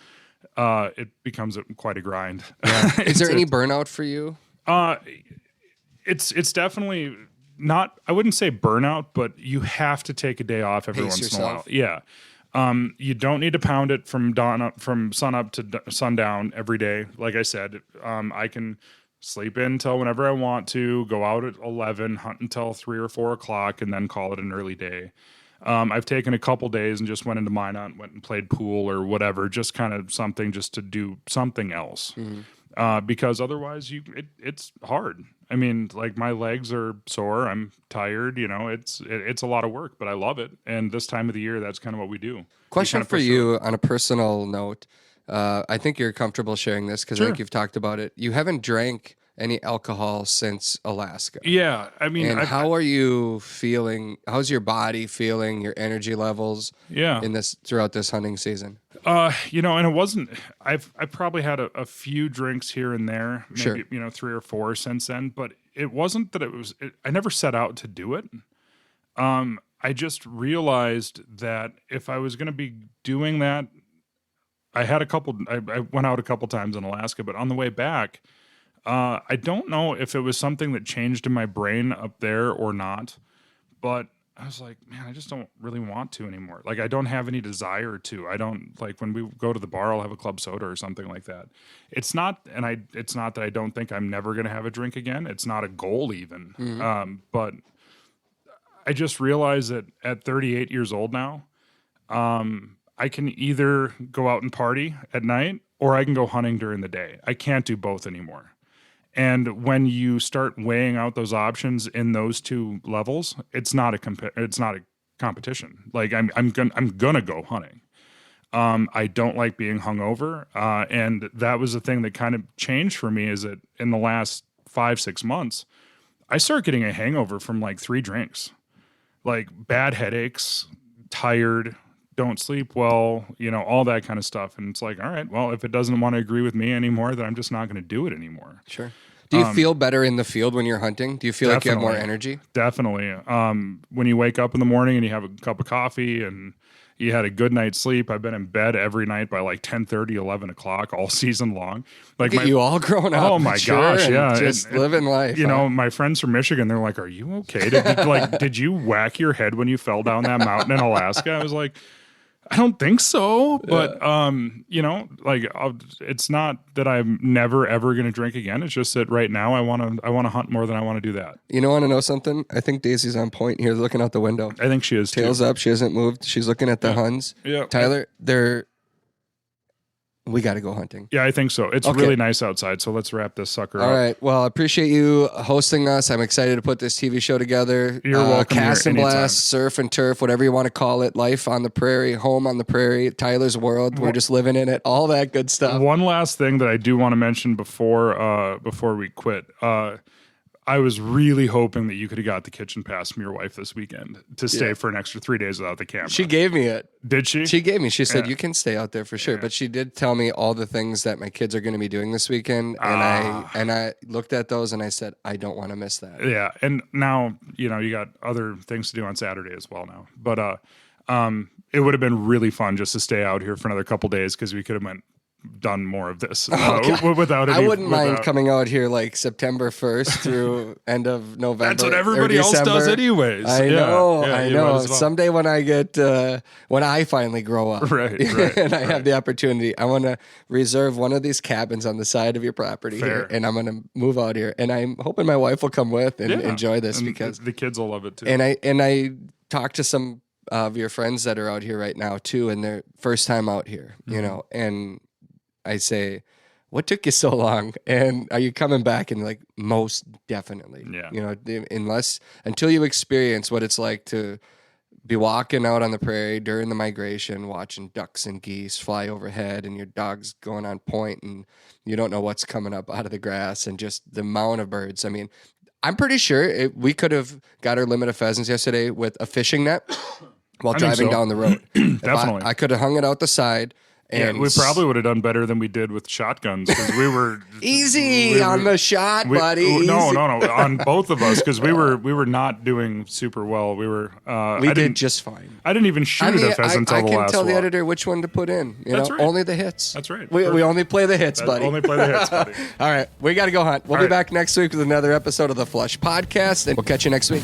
it becomes quite a grind. Yeah. Is there any burnout for you? It's definitely not, I wouldn't say burnout, but you have to take a day off every once in a while. Yeah. You don't need to pound it from sun up to sundown every day. Like I said, I can sleep in until whenever I want to, go out at 11, hunt until 3 or 4 o'clock, and then call it an early day. I've taken a couple days and just went into Minot, went and played pool or whatever, just kind of something just to do something else. Because otherwise it's hard. I mean, like my legs are sore. I'm tired. You know, it's a lot of work, but I love it. And this time of the year, that's kind of what we do. Question for you on a personal note. I think you're comfortable sharing this because I think you've talked about it. You haven't drank any alcohol since Alaska. Yeah. I mean, and how are you feeling? How's your body feeling, your energy levels throughout this hunting season? And it wasn't, I've probably had a few drinks here and there, maybe, 3 or 4 since then, but it wasn't that I never set out to do it. I just realized that if I was going to be doing that, I went out a couple times in Alaska, but on the way back, I don't know if it was something that changed in my brain up there or not, but I was like, man, I just don't really want to anymore. Like, I don't have any desire to. I don't, like, when we go to the bar, I'll have a club soda or something like that. It's not that I don't think I'm never going to have a drink again. It's not a goal even. But I just realized that at 38 years old now, I can either go out and party at night or I can go hunting during the day. I can't do both anymore. And when you start weighing out those options in those two levels, it's not a competition. Like I'm gonna go hunting. I don't like being hungover, and that was the thing that kind of changed for me. Is that in the last 5-6 months, I started getting a hangover from like 3 drinks, like bad headaches, tired, don't sleep well, all that kind of stuff. And it's like, all right, well, if it doesn't want to agree with me anymore, then I'm just not going to do it anymore. Sure. Do you feel better in the field when you're hunting? Do you feel like you have more energy? Definitely. When you wake up in the morning and you have a cup of coffee and you had a good night's sleep. I've been in bed every night by like 10:30, 11 o'clock all season long. Like you all grown up. Oh my gosh, yeah. Just living life. My friends from Michigan, they're like, are you okay? Did you whack your head when you fell down that mountain in Alaska? I was like, I don't think so, but it's not that I'm never ever going to drink again. It's just that right now I want to hunt more than I want to do that. Want to know something? I think Daisy's on point here, looking out the window. I think she is. Tails up. She hasn't moved. She's looking at the huns. Yeah, Tyler, we got to go hunting. Yeah, I think so. It's really nice outside, so let's wrap this sucker up. All right. Well, I appreciate you hosting us. I'm excited to put this TV show together. You're welcome. Cast and blast, surf and turf, whatever you want to call it. Life on the prairie, home on the prairie, Tyler's world. We're just living in it. All that good stuff. One last thing that I do want to mention before we quit. I was really hoping that you could have got the kitchen pass from your wife this weekend to stay for an extra 3 days without the camera. She gave me it. Did she? She gave me. She said, you can stay out there for sure. But she did tell me all the things that my kids are going to be doing this weekend. And I looked at those and I said, I don't want to miss that. Yeah. And now, you got other things to do on Saturday as well now. But it would have been really fun just to stay out here for another couple days because we could have done more of this without any, I wouldn't mind coming out here like September 1st through end of November. That's what everybody else does anyways. I know. Someday when I get when I finally grow up, right, and I have the opportunity, I want to reserve one of these cabins on the side of your property here, and I'm going to move out here. And I'm hoping my wife will come with and enjoy this because the kids will love it too. And I talked to some of your friends that are out here right now too, and their first time out here, and I say, what took you so long? And are you coming back? And like, most definitely. Yeah. Until you experience what it's like to be walking out on the prairie during the migration, watching ducks and geese fly overhead and your dog's going on point and you don't know what's coming up out of the grass and just the amount of birds. I mean, I'm pretty sure we could have got our limit of pheasants yesterday with a fishing net while driving down the road. Definitely. I could have hung it out the side. And we probably would have done better than we did with shotguns because we were easy on the shot, buddy. No, on both of us because we were not doing super well. We were. We did just fine. I didn't even shoot a pheasant until the last I can tell one. the editor which one to put in. That's right. Only the hits. That's right. We only play the hits, buddy. Only play the hits, buddy. All right, we got to go hunt. We'll be back next week with another episode of the Flush Podcast, and we'll catch you next week.